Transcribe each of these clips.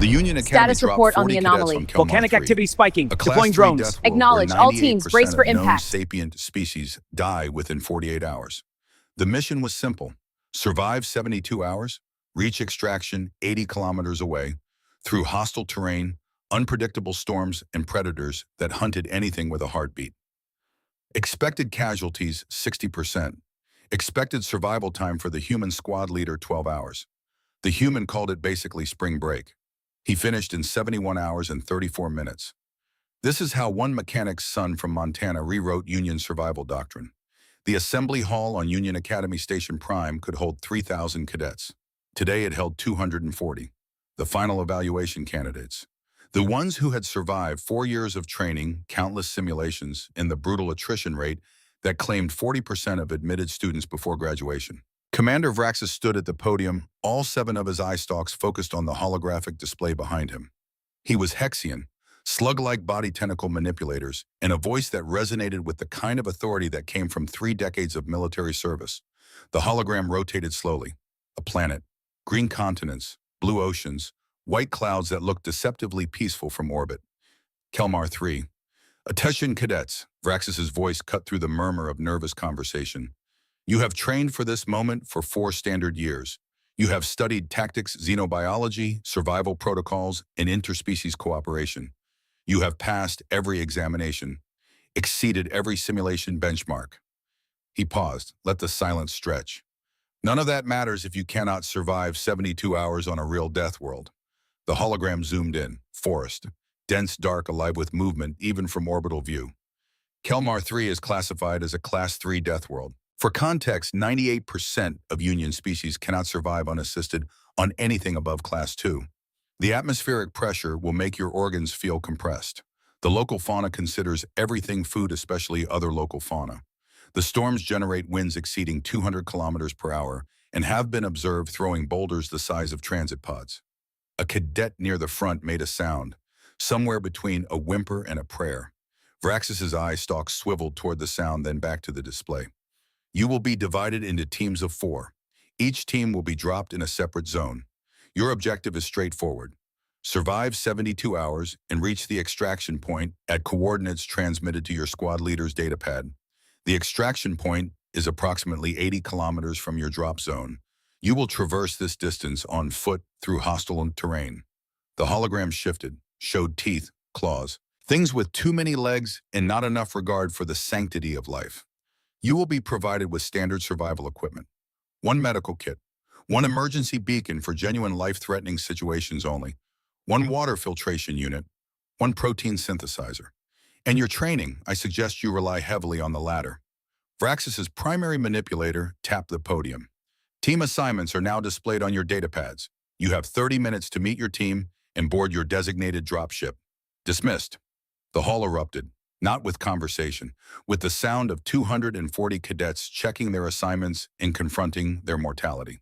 The Union Academy Status dropped report on 40 the cadets anomaly. on Kelmar Volcanic 3, activity spiking. a Deploying Class-3 drones. Deathworld Acknowledge. where All teams, 98% brace for of known impact. sapient species die within 48 hours. The mission was simple. Survive 72 hours, reach extraction 80 kilometers away, through hostile terrain, unpredictable storms, and predators that hunted anything with a heartbeat. Expected casualties, 60%. Expected survival time for the human squad leader, 12 hours. The human called it basically spring break. He finished in 71 hours and 34 minutes. This is how one mechanic's son from Montana rewrote Union survival doctrine. The assembly hall on Union Academy Station Prime could hold 3,000 cadets. Today it held 240, the final evaluation candidates. The ones who had survived 4 years of training, countless simulations, and the brutal attrition rate that claimed 40% of admitted students before graduation. Commander Vraxis stood at the podium, all 7 of his eye stalks focused on the holographic display behind him. He was Hexian, slug-like body tentacle manipulators, and a voice that resonated with the kind of authority that came from 3 decades of military service. The hologram rotated slowly. A planet, green continents, blue oceans, white clouds that looked deceptively peaceful from orbit. Kelmar 3. Attention cadets, Vraxis's voice cut through the murmur of nervous conversation. You have trained for this moment for 4 standard years. You have studied tactics, xenobiology, survival protocols, and interspecies cooperation. You have passed every examination, exceeded every simulation benchmark. He paused, let the silence stretch. None of that matters if you cannot survive 72 hours on a real death world. The hologram zoomed in, forest, dense, dark, alive with movement, even from orbital view. Kelmar 3 is classified as a Class 3 death world. For context, 98% of Union species cannot survive unassisted on anything above Class 2. The atmospheric pressure will make your organs feel compressed. The local fauna considers everything food, especially other local fauna. The storms generate winds exceeding 200 kilometers per hour and have been observed throwing boulders the size of transit pods. A cadet near the front made a sound, somewhere between a whimper and a prayer. Vraxis's eye stalks swiveled toward the sound, then back to the display. You will be divided into teams of 4. Each team will be dropped in a separate zone. Your objective is straightforward. Survive 72 hours and reach the extraction point at coordinates transmitted to your squad leader's datapad. The extraction point is approximately 80 kilometers from your drop zone. You will traverse this distance on foot through hostile terrain. The hologram shifted, showed teeth, claws, things with too many legs and not enough regard for the sanctity of life. You will be provided with standard survival equipment. 1 medical kit, 1 emergency beacon for genuine life-threatening situations only, 1 water filtration unit, 1 protein synthesizer. And your training, I suggest you rely heavily on the latter. Vraxis's primary manipulator tapped the podium. Team assignments are now displayed on your datapads. You have 30 minutes to meet your team and board your designated dropship. Dismissed. The hall erupted, not with conversation, with the sound of 240 cadets checking their assignments and confronting their mortality.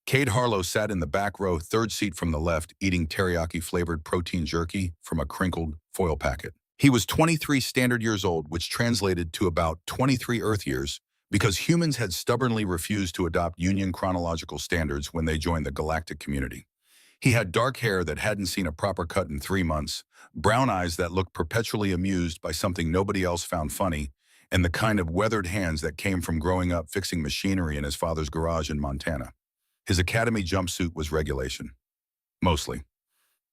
Cade Harlow sat in the back row, 3rd seat from the left, eating teriyaki-flavored protein jerky from a crinkled foil packet. He was 23 standard years old, which translated to about 23 Earth years, because humans had stubbornly refused to adopt Union chronological standards when they joined the galactic community. He had dark hair that hadn't seen a proper cut in 3 months, brown eyes that looked perpetually amused by something nobody else found funny, and the kind of weathered hands that came from growing up fixing machinery in his father's garage in Montana. His academy jumpsuit was regulation. Mostly.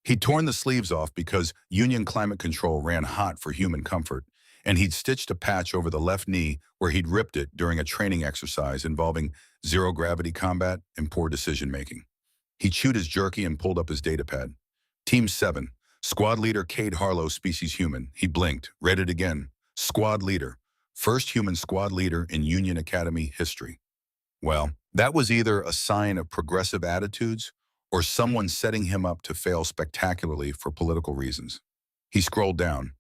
He'd torn the sleeves off because Union climate control ran hot for human comfort, and he'd stitched a patch over the left knee where he'd ripped it during a training exercise involving zero-gravity combat and poor decision-making. He chewed his jerky and pulled up his datapad. Team 7, Squad Leader Cade Harlow, Species Human. He blinked, read it again. Squad Leader, first human squad leader in Union Academy history. Well, that was either a sign of progressive attitudes or someone setting him up to fail spectacularly for political reasons. He scrolled down.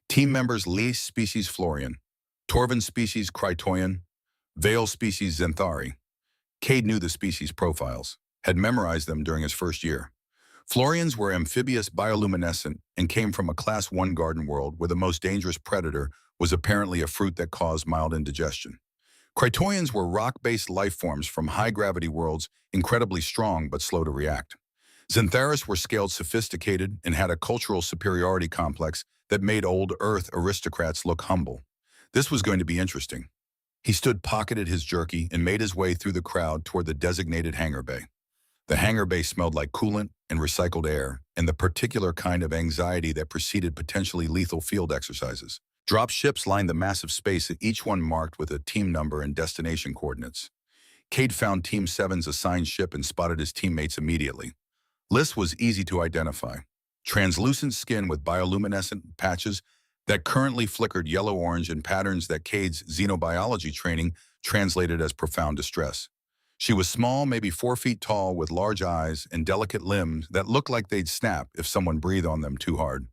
Team members Lease Species Florian, Torvin Species Krytoian, Vale Species Zenthari. Cade knew the species profiles, had memorized them during his first year. Florians were amphibious bioluminescent and came from a Class 1 garden world where the most dangerous predator was apparently a fruit that caused mild indigestion. Krytoians were rock-based life forms from high-gravity worlds, incredibly strong but slow to react. Xantharists were scaled sophisticated and had a cultural superiority complex that made old Earth aristocrats look humble. This was going to be interesting. He stood pocketed his jerky and made his way through the crowd toward the designated hangar bay. The hangar bay smelled like coolant and recycled air, and the particular kind of anxiety that preceded potentially lethal field exercises. Drop ships lined the massive space, each one marked with a team number and destination coordinates. Cade found Team 7's assigned ship and spotted his teammates immediately. Liss was easy to identify. Translucent skin with bioluminescent patches that currently flickered yellow-orange in patterns that Cade's xenobiology training translated as profound distress. She was small, maybe 4 feet tall, with large eyes and delicate limbs that looked like they'd snap if someone breathed on them too hard.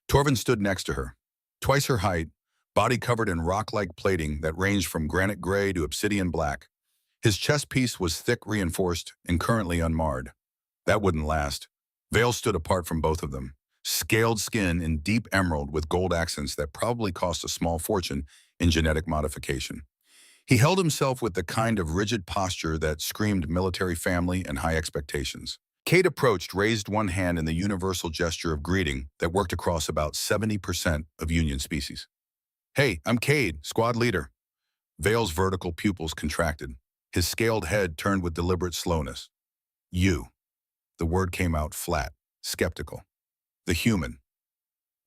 Torvin stood next to her. Twice her height, body covered in rock-like plating that ranged from granite gray to obsidian black. His chest piece was thick, reinforced, and currently unmarred. That wouldn't last. Vale stood apart from both of them. Scaled skin in deep emerald with gold accents that probably cost a small fortune in genetic modification. He held himself with the kind of rigid posture that screamed military family and high expectations. Cade approached, raised one hand in the universal gesture of greeting that worked across about 70% of Union species. "Hey, I'm Cade, squad leader." Vale's vertical pupils contracted. His scaled head turned with deliberate slowness. "You." The word came out flat, skeptical. "The human."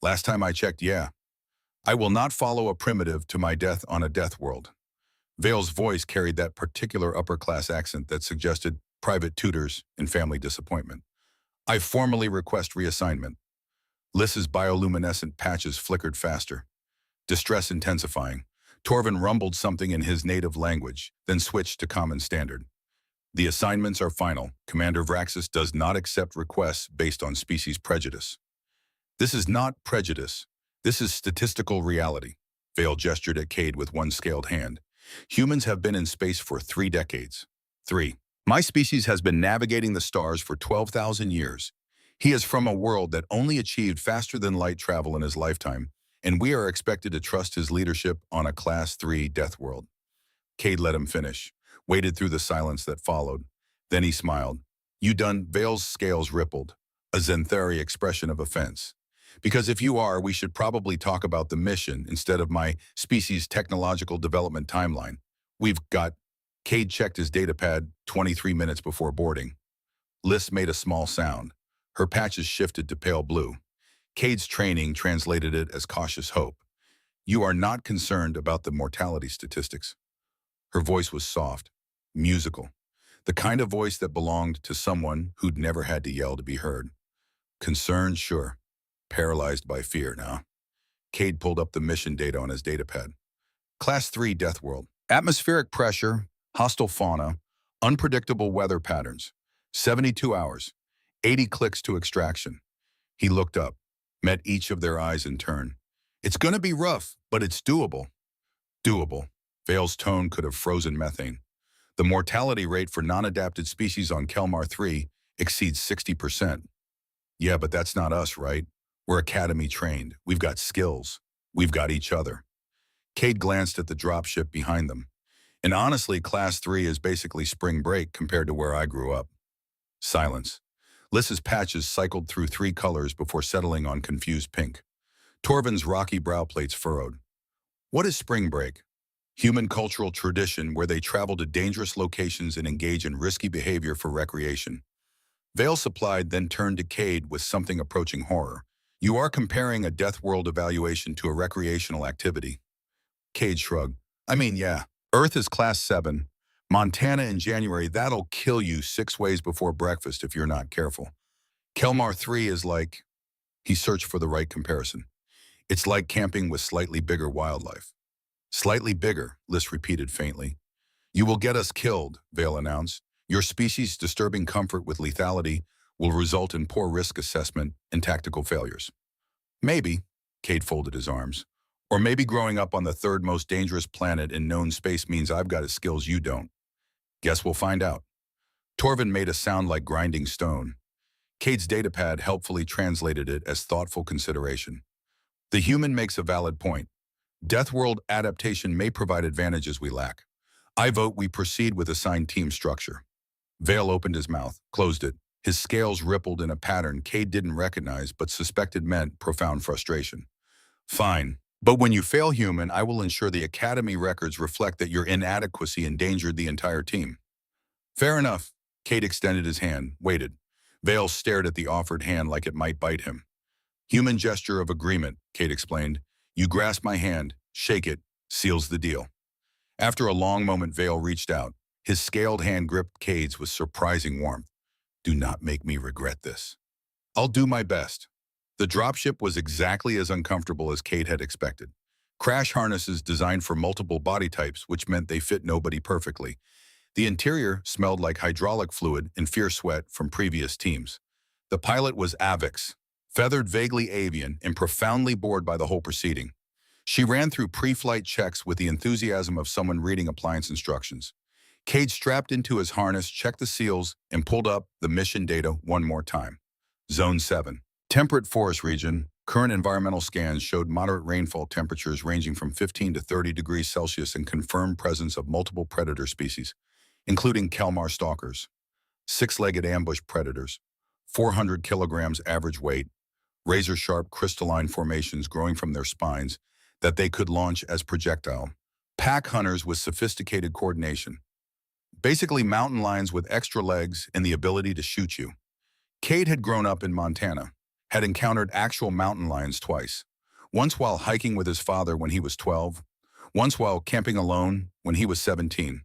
"Last time I checked, yeah. I will not follow a primitive to my death on a death world." Vale's voice carried that particular upper-class accent that suggested private tutors and family disappointment. "I formally request reassignment." Liss's bioluminescent patches flickered faster, distress intensifying. Torvin rumbled something in his native language, then switched to common standard. "The assignments are final. Commander Vraxis does not accept requests based on species prejudice." "This is not prejudice. This is statistical reality." Vale gestured at Cade with one scaled hand. "Humans have been in space for 3 decades. 3. My species has been navigating the stars for 12,000 years. He is from a world that only achieved faster-than-light travel in his lifetime, and we are expected to trust his leadership on a Class-3 death world." Cade let him finish, waited through the silence that followed. Then he smiled. "You done?" Vale's scales rippled, a Xanthari expression of offense. "Because if you are, we should probably talk about the mission instead of my species' technological development timeline. We've got—" Cade checked his datapad 23 minutes before boarding. Liss made a small sound. Her patches shifted to pale blue. Cade's training translated it as cautious hope. "You are not concerned about the mortality statistics." Her voice was soft, musical, the kind of voice that belonged to someone who'd never had to yell to be heard. "Concerned, sure. Paralyzed by fear now." Cade pulled up the mission data on his datapad. Class-3 death world. Atmospheric pressure, hostile fauna, unpredictable weather patterns. 72 hours. 80 clicks to extraction. He looked up, met each of their eyes in turn. "It's gonna be rough, but it's doable." Doable. Vale's tone could have frozen methane. "The mortality rate for non-adapted species on Kelmar-3 exceeds 60%. "Yeah, but that's not us, right? We're academy trained. We've got skills. We've got each other." Cade glanced at the dropship behind them. "And honestly, Class-3 is basically spring break compared to where I grew up." Silence. Liss's patches cycled through 3 colors before settling on confused pink. Torvin's rocky brow plates furrowed. "What is spring break?" "Human cultural tradition where they travel to dangerous locations and engage in risky behavior for recreation." Vale supplied, then turned to Cade with something approaching horror. "You are comparing a death world evaluation to a recreational activity." Cade shrugged. "I mean, yeah. Earth is Class 7. Montana in January, that'll kill you 6 ways before breakfast if you're not careful. Kelmar-3 is like—" He searched for the right comparison. "It's like camping with slightly bigger wildlife." "Slightly bigger," Liss repeated faintly. "You will get us killed," Vale announced. "Your species' disturbing comfort with lethality will result in poor risk assessment and tactical failures." "Maybe," Cade folded his arms. "Or maybe growing up on the 3rd most dangerous planet in known space means I've got skills you don't." "Guess we'll find out." Torvin made a sound like grinding stone. Cade's datapad helpfully translated it as thoughtful consideration. "The human makes a valid point. Death world adaptation may provide advantages we lack. I vote we proceed with assigned team structure." Vale opened his mouth, closed it, His scales rippled in a pattern Cade didn't recognize but suspected meant profound frustration. Fine. But when you fail, human, I will ensure the Academy records reflect that your inadequacy endangered the entire team. Fair enough. Cade extended his hand, waited. Vale stared at the offered hand like it might bite him. Human gesture of agreement, Cade explained. You grasp my hand, shake it, seals the deal. After a long moment, Vale reached out. His scaled hand gripped Cade's with surprising warmth. Do not make me regret this. I'll do my best. The dropship was exactly as uncomfortable as Cade had expected. Crash harnesses designed for multiple body types, which meant they fit nobody perfectly. The interior smelled like hydraulic fluid and fierce sweat from previous teams. The pilot was Avix, feathered vaguely avian and profoundly bored by the whole proceeding. She ran through pre-flight checks with the enthusiasm of someone reading appliance instructions. Cade strapped into his harness, checked the seals, and pulled up the mission data one more time. Zone 7. Temperate forest region. Current environmental scans showed moderate rainfall temperatures ranging from 15 to 30 degrees Celsius and confirmed presence of multiple predator species, including Kalmar stalkers, six-legged ambush predators, 400 kilograms average weight, razor-sharp crystalline formations growing from their spines that they could launch as projectile, pack hunters with sophisticated coordination, basically mountain lions with extra legs and the ability to shoot you. Cade had grown up in Montana, had encountered actual mountain lions twice, once while hiking with his father when he was 12, once while camping alone when he was 17.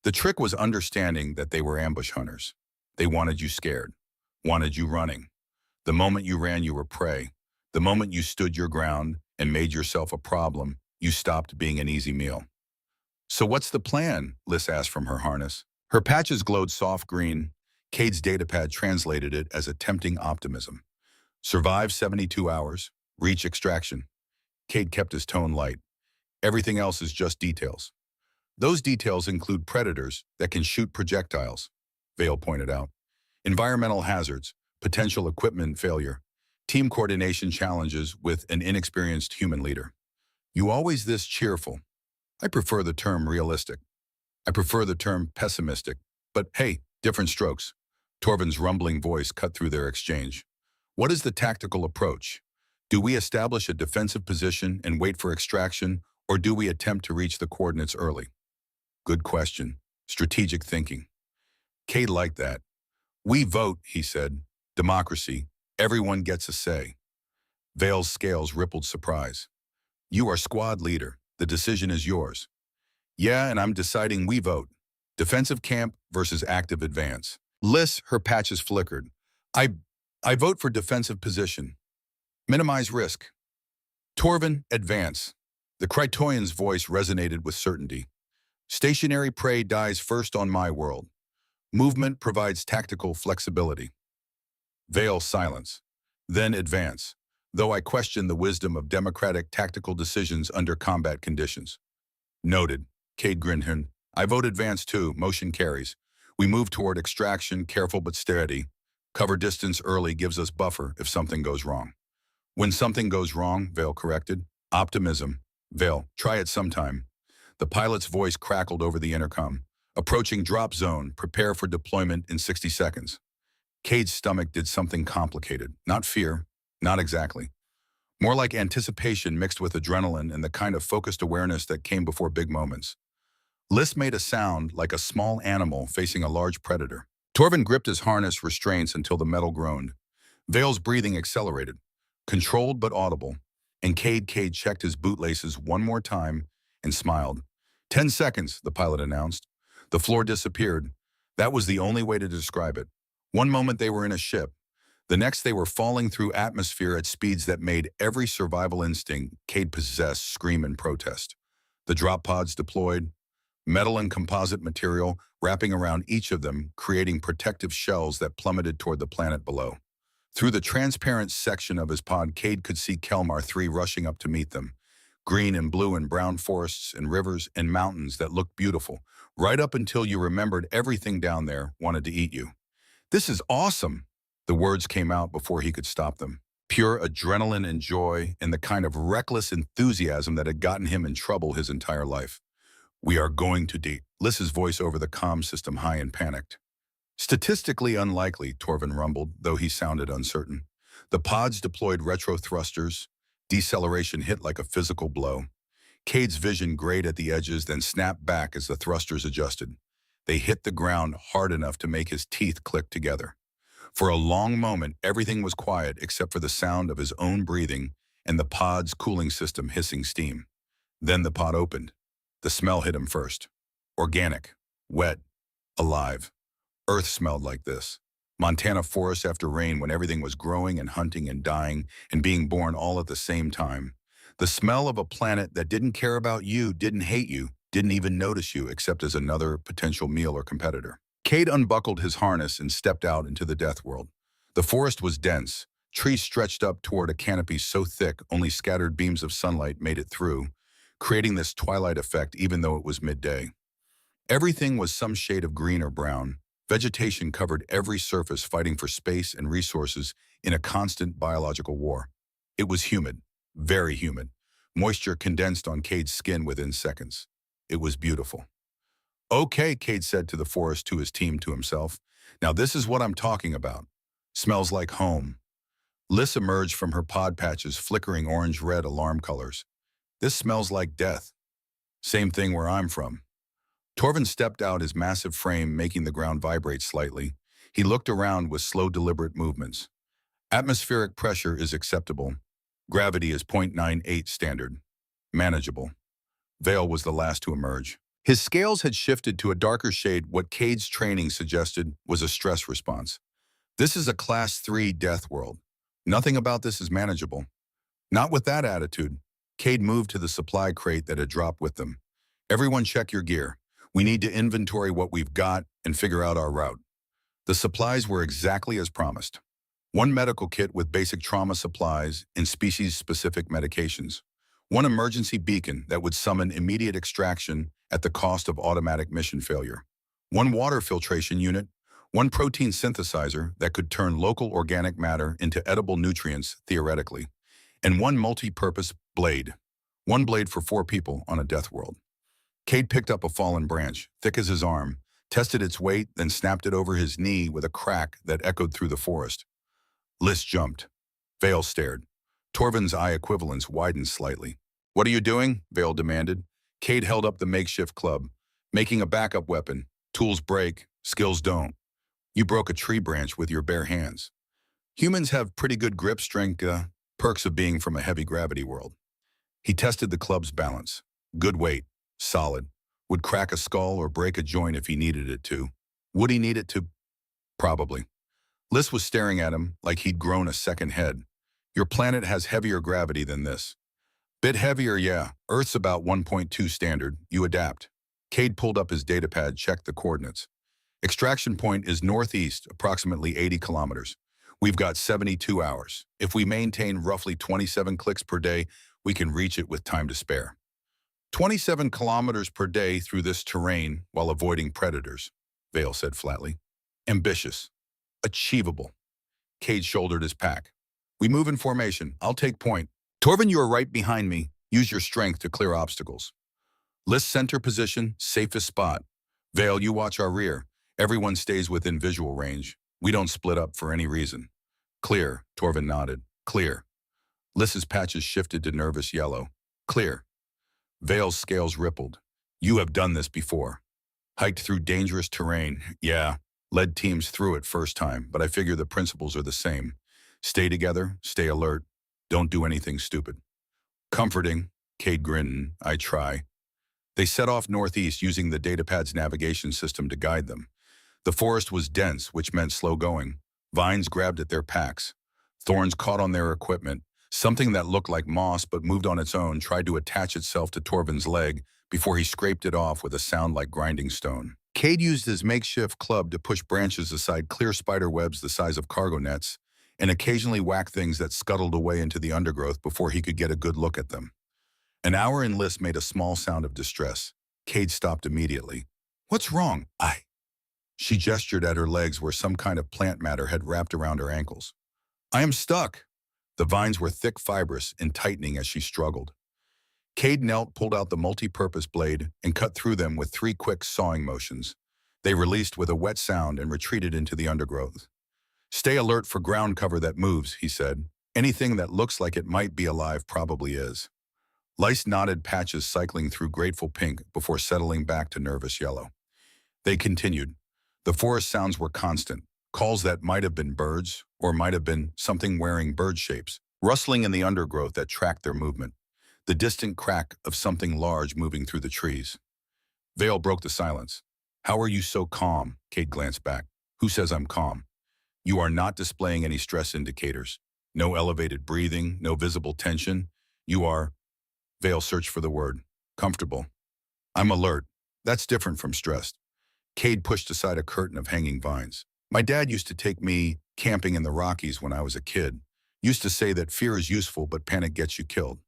The trick was understanding that they were ambush hunters. They wanted you scared, wanted you running. The moment you ran, you were prey. The moment you stood your ground and made yourself a problem, you stopped being an easy meal. So what's the plan? Liz asked from her harness. Her patches glowed soft green. Cade's datapad translated it as a tempting optimism. Survive 72 hours, reach extraction. Cade kept his tone light. Everything else is just details. Those details include predators that can shoot projectiles, Vale pointed out, environmental hazards, potential equipment failure, team coordination challenges with an inexperienced human leader. You always this cheerful. I prefer the term realistic. I prefer the term pessimistic. But hey, different strokes. Torvin's rumbling voice cut through their exchange. What is the tactical approach? Do we establish a defensive position and wait for extraction, or do we attempt to reach the coordinates early? Good question. Strategic thinking. Cade liked that. We vote, he said. Democracy. Everyone gets a say. Vale's scales rippled surprise. You are squad leader. The decision is yours. Yeah, and I'm deciding we vote. Defensive camp versus active advance. Liz, her patches flickered. I vote for defensive position. Minimize risk. Torvin, advance. The Krytoian's voice resonated with certainty. Stationary prey dies first on my world. Movement provides tactical flexibility. Vale silence. Then advance, though I question the wisdom of democratic tactical decisions under combat conditions. Noted. Cade grinned. I vote advance too, motion carries. We move toward extraction, careful but steady. Cover distance early gives us buffer if something goes wrong. When something goes wrong, Vale corrected. Optimism. Vale, try it sometime. The pilot's voice crackled over the intercom. Approaching drop zone, prepare for deployment in 60 seconds. Cade's stomach did something complicated. Not fear, not exactly. More like anticipation mixed with adrenaline and the kind of focused awareness that came before big moments. Liz made a sound like a small animal facing a large predator. Torvin gripped his harness restraints until the metal groaned. Vale's breathing accelerated, controlled but audible, and Cade checked his bootlaces one more time and smiled. 10 seconds, the pilot announced. The floor disappeared. That was the only way to describe it. One moment they were in a ship. The next they were falling through atmosphere at speeds that made every survival instinct Cade possessed scream in protest. The drop pods deployed, metal and composite material wrapping around each of them, creating protective shells that plummeted toward the planet below. Through the transparent section of his pod, Cade could see Kalmar-3 rushing up to meet them. Green and blue and brown forests and rivers and mountains that looked beautiful, right up until you remembered everything down there wanted to eat you. This is awesome. The words came out before he could stop them. Pure adrenaline and joy and the kind of reckless enthusiasm that had gotten him in trouble his entire life. We are going to Liz's voice over the comm system high and panicked. Statistically unlikely, Torvin rumbled, though he sounded uncertain. The pods deployed retro thrusters. Deceleration hit like a physical blow. Cade's vision grayed at the edges, then snapped back as the thrusters adjusted. They hit the ground hard enough to make his teeth click together. For a long moment, everything was quiet except for the sound of his own breathing and the pod's cooling system hissing steam. Then the pod opened. The smell hit him first. Organic, wet, alive. Earth smelled like this. Montana forest after rain, when everything was growing and hunting and dying and being born all at the same time. The smell of a planet that didn't care about you, didn't hate you, didn't even notice you except as another potential meal or competitor. Cade unbuckled his harness and stepped out into the Deathworld. The forest was dense. Trees stretched up toward a canopy so thick only scattered beams of sunlight made it through, creating this twilight effect even though it was midday. Everything was some shade of green or brown. Vegetation covered every surface, fighting for space and resources in a constant biological war. It was humid, very humid. Moisture condensed on Cade's skin within seconds. It was beautiful. Okay, Cade said to the forest, to his team, to himself. Now this is what I'm talking about. Smells like home. Liz emerged from her pod patches, flickering orange-red alarm colors. This smells like death. Same thing where I'm from. Torvin stepped out, his massive frame making the ground vibrate slightly. He looked around with slow, deliberate movements. Atmospheric pressure is acceptable. Gravity is 0.98 standard. Manageable. Vale was the last to emerge. His scales had shifted to a darker shade. What Cade's training suggested was a stress response. This is a Class 3 Deathworld. Nothing about this is manageable. Not with that attitude. Cade moved to the supply crate that had dropped with them. Everyone check your gear. We need to inventory what we've got and figure out our route. The supplies were exactly as promised. One medical kit with basic trauma supplies and species-specific medications. One emergency beacon that would summon immediate extraction at the cost of automatic mission failure. One water filtration unit. One protein synthesizer that could turn local organic matter into edible nutrients, theoretically. And one multi-purpose blade. One blade for 4 people on a Deathworld. Cade picked up a fallen branch, thick as his arm, tested its weight, then snapped it over his knee with a crack that echoed through the forest. Liz jumped. Vale stared. Torvin's eye equivalence widened slightly. What are you doing? Vale demanded. Cade held up the makeshift club. Making a backup weapon. Tools break, skills don't. You broke a tree branch with your bare hands. Humans have pretty good grip strength, perks of being from a heavy gravity world. He tested the club's balance. Good weight. Solid. Would crack a skull or break a joint if he needed it to. Would he need it to? Probably. Liz was staring at him like he'd grown a second head. Your planet has heavier gravity than this. Bit heavier, yeah. Earth's about 1.2 standard. You adapt. Cade pulled up his datapad, checked the coordinates. Extraction point is northeast, approximately 80 kilometers. We've got 72 hours. If we maintain roughly 27 clicks per day, we can reach it with time to spare. 27 kilometers per day through this terrain while avoiding predators, Vale said flatly. Ambitious. Achievable. Cade shouldered his pack. We move in formation. I'll take point. Torvin, you are right behind me. Use your strength to clear obstacles. List center position, safest spot. Vale, you watch our rear. Everyone stays within visual range. We don't split up for any reason. Clear, Torvin nodded. Clear. Liss's patches shifted to nervous yellow. Clear. Vale's scales rippled. You have done this before. Hiked through dangerous terrain. Yeah, led teams through it first time, but I figure the principles are the same. Stay together, stay alert, don't do anything stupid. Comforting, Cade grinned. I try. They set off northeast using the datapad's navigation system to guide them. The forest was dense, which meant slow going. Vines grabbed at their packs. Thorns caught on their equipment. Something that looked like moss but moved on its own tried to attach itself to Torvin's leg before he scraped it off with a sound like grinding stone. Cade used his makeshift club to push branches aside, clear spider webs the size of cargo nets, and occasionally whack things that scuttled away into the undergrowth before he could get a good look at them. An hour in Liz made a small sound of distress. Cade stopped immediately. What's wrong? She gestured at her legs where some kind of plant matter had wrapped around her ankles. I am stuck. The vines were thick, fibrous, and tightening as she struggled. Cade knelt, pulled out the multi-purpose blade, and cut through them with 3 quick sawing motions. They released with a wet sound and retreated into the undergrowth. "Stay alert for ground cover that moves," he said. "Anything that looks like it might be alive probably is." Lice knotted patches cycling through grateful pink before settling back to nervous yellow. They continued. The forest sounds were constant, calls that might have been birds or might have been something wearing bird shapes, rustling in the undergrowth that tracked their movement, the distant crack of something large moving through the trees. Vale broke the silence. "How are you so calm?" Kate glanced back. "Who says I'm calm? You are not displaying any stress indicators. No elevated breathing, no visible tension. You are—" Vale searched for the word. "Comfortable." "I'm alert. That's different from stressed." Cade pushed aside a curtain of hanging vines. "My dad used to take me camping in the Rockies when I was a kid. Used to say that fear is useful, but panic gets you killed.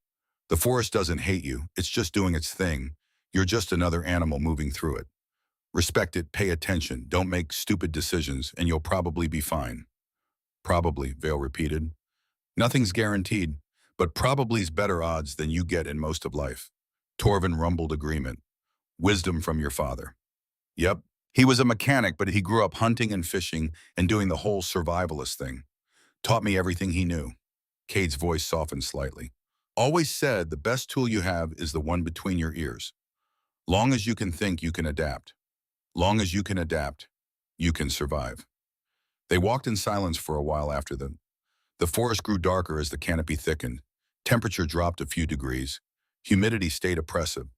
The forest doesn't hate you. It's just doing its thing. You're just another animal moving through it. Respect it, pay attention, don't make stupid decisions, and you'll probably be fine." "Probably," Vale repeated. "Nothing's guaranteed, but probably's better odds than you get in most of life." Torvin rumbled agreement. "Wisdom from your father." "Yep. He was a mechanic, but he grew up hunting and fishing and doing the whole survivalist thing. Taught me everything he knew." Cade's voice softened slightly. "Always said the best tool you have is the one between your ears. Long as you can think, you can adapt. Long as you can adapt, you can survive." They walked in silence for a while after them. The forest grew darker as the canopy thickened. Temperature dropped a few degrees. Humidity stayed oppressive.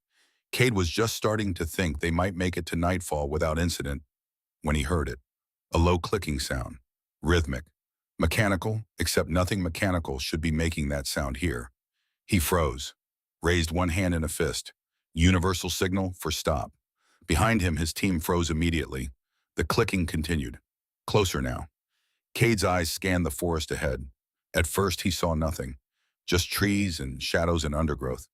Cade was just starting to think they might make it to nightfall without incident when he heard it. A low clicking sound. Rhythmic. Mechanical, except nothing mechanical should be making that sound here. He froze. Raised one hand in a fist. Universal signal for stop. Behind him, his team froze immediately. The clicking continued. Closer now. Cade's eyes scanned the forest ahead. At first, he saw nothing. Just trees and shadows and undergrowth.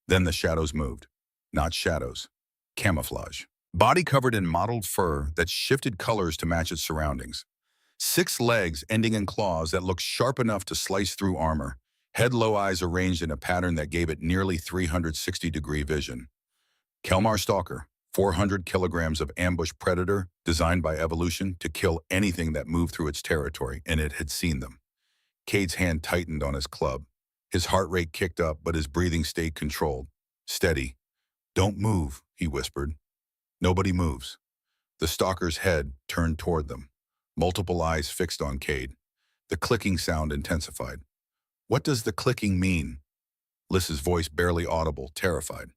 Then the shadows moved. Not shadows. Camouflage. Body covered in mottled fur that shifted colors to match its surroundings. 6 legs ending in claws that looked sharp enough to slice through armor. Head low eyes arranged in a pattern that gave it nearly 360-degree vision. Kelmar Stalker. 400 kilograms of ambush predator designed by evolution to kill anything that moved through its territory, and it had seen them. Cade's hand tightened on his club. His heart rate kicked up, but his breathing stayed controlled. Steady. "Don't move," he whispered. Nobody moves. The stalker's head turned toward them. Multiple eyes fixed on Cade. The clicking sound intensified. "What does the clicking mean?" Lys's voice barely audible, terrified.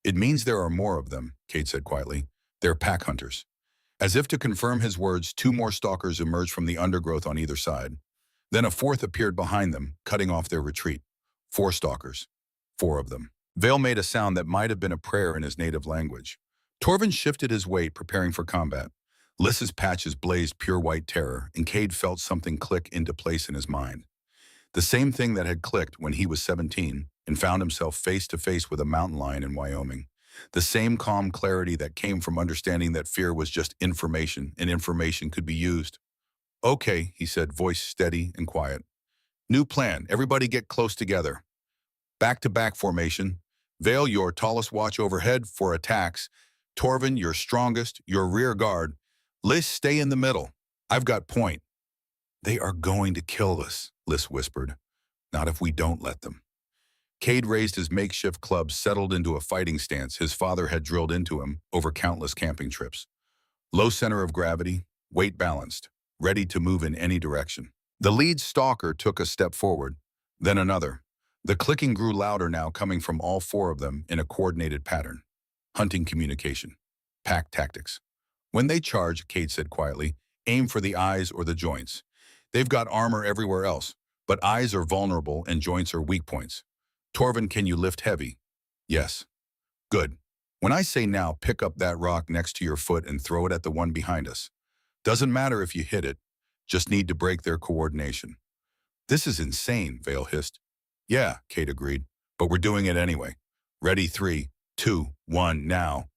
"It means there are more of them," Cade said quietly. "They're pack hunters." As if to confirm his words, 2 more stalkers emerged from the undergrowth on either side. Then a 4th appeared behind them, cutting off their retreat. 4 stalkers. 4 of them. Vale made a sound that might have been a prayer in his native language. Torvin shifted his weight, preparing for combat. Lys's patches blazed pure white terror, and Cade felt something click into place in his mind. The same thing that had clicked when he was 17 and found himself face to face with a mountain lion in Wyoming. The same calm clarity that came from understanding that fear was just information, and information could be used. "Okay," he said, voice steady and quiet. "New plan. Everybody get close together. Back-to-back formation. Vale, your tallest watch overhead for attacks. Torvin, your strongest, your rear guard. Lys, stay in the middle. I've got point." "They are going to kill us," Lys whispered. "Not if we don't let them." Cade raised his makeshift club, settled into a fighting stance his father had drilled into him over countless camping trips. Low center of gravity, weight balanced, ready to move in any direction. The lead stalker took a step forward, then another. The clicking grew louder now, coming from all 4 of them in a coordinated pattern. Hunting communication. Pack tactics. "When they charge," Cade said quietly, "aim for the eyes or the joints. They've got armor everywhere else, but eyes are vulnerable and joints are weak points. Torvin, can you lift heavy?" "Yes." "Good. When I say now, pick up that rock next to your foot and throw it at the one behind us. Doesn't matter if you hit it, just need to break their coordination." "This is insane," Vale hissed. "Yeah," Cade agreed, "but we're doing it anyway. Ready, 3, 2, 1, now."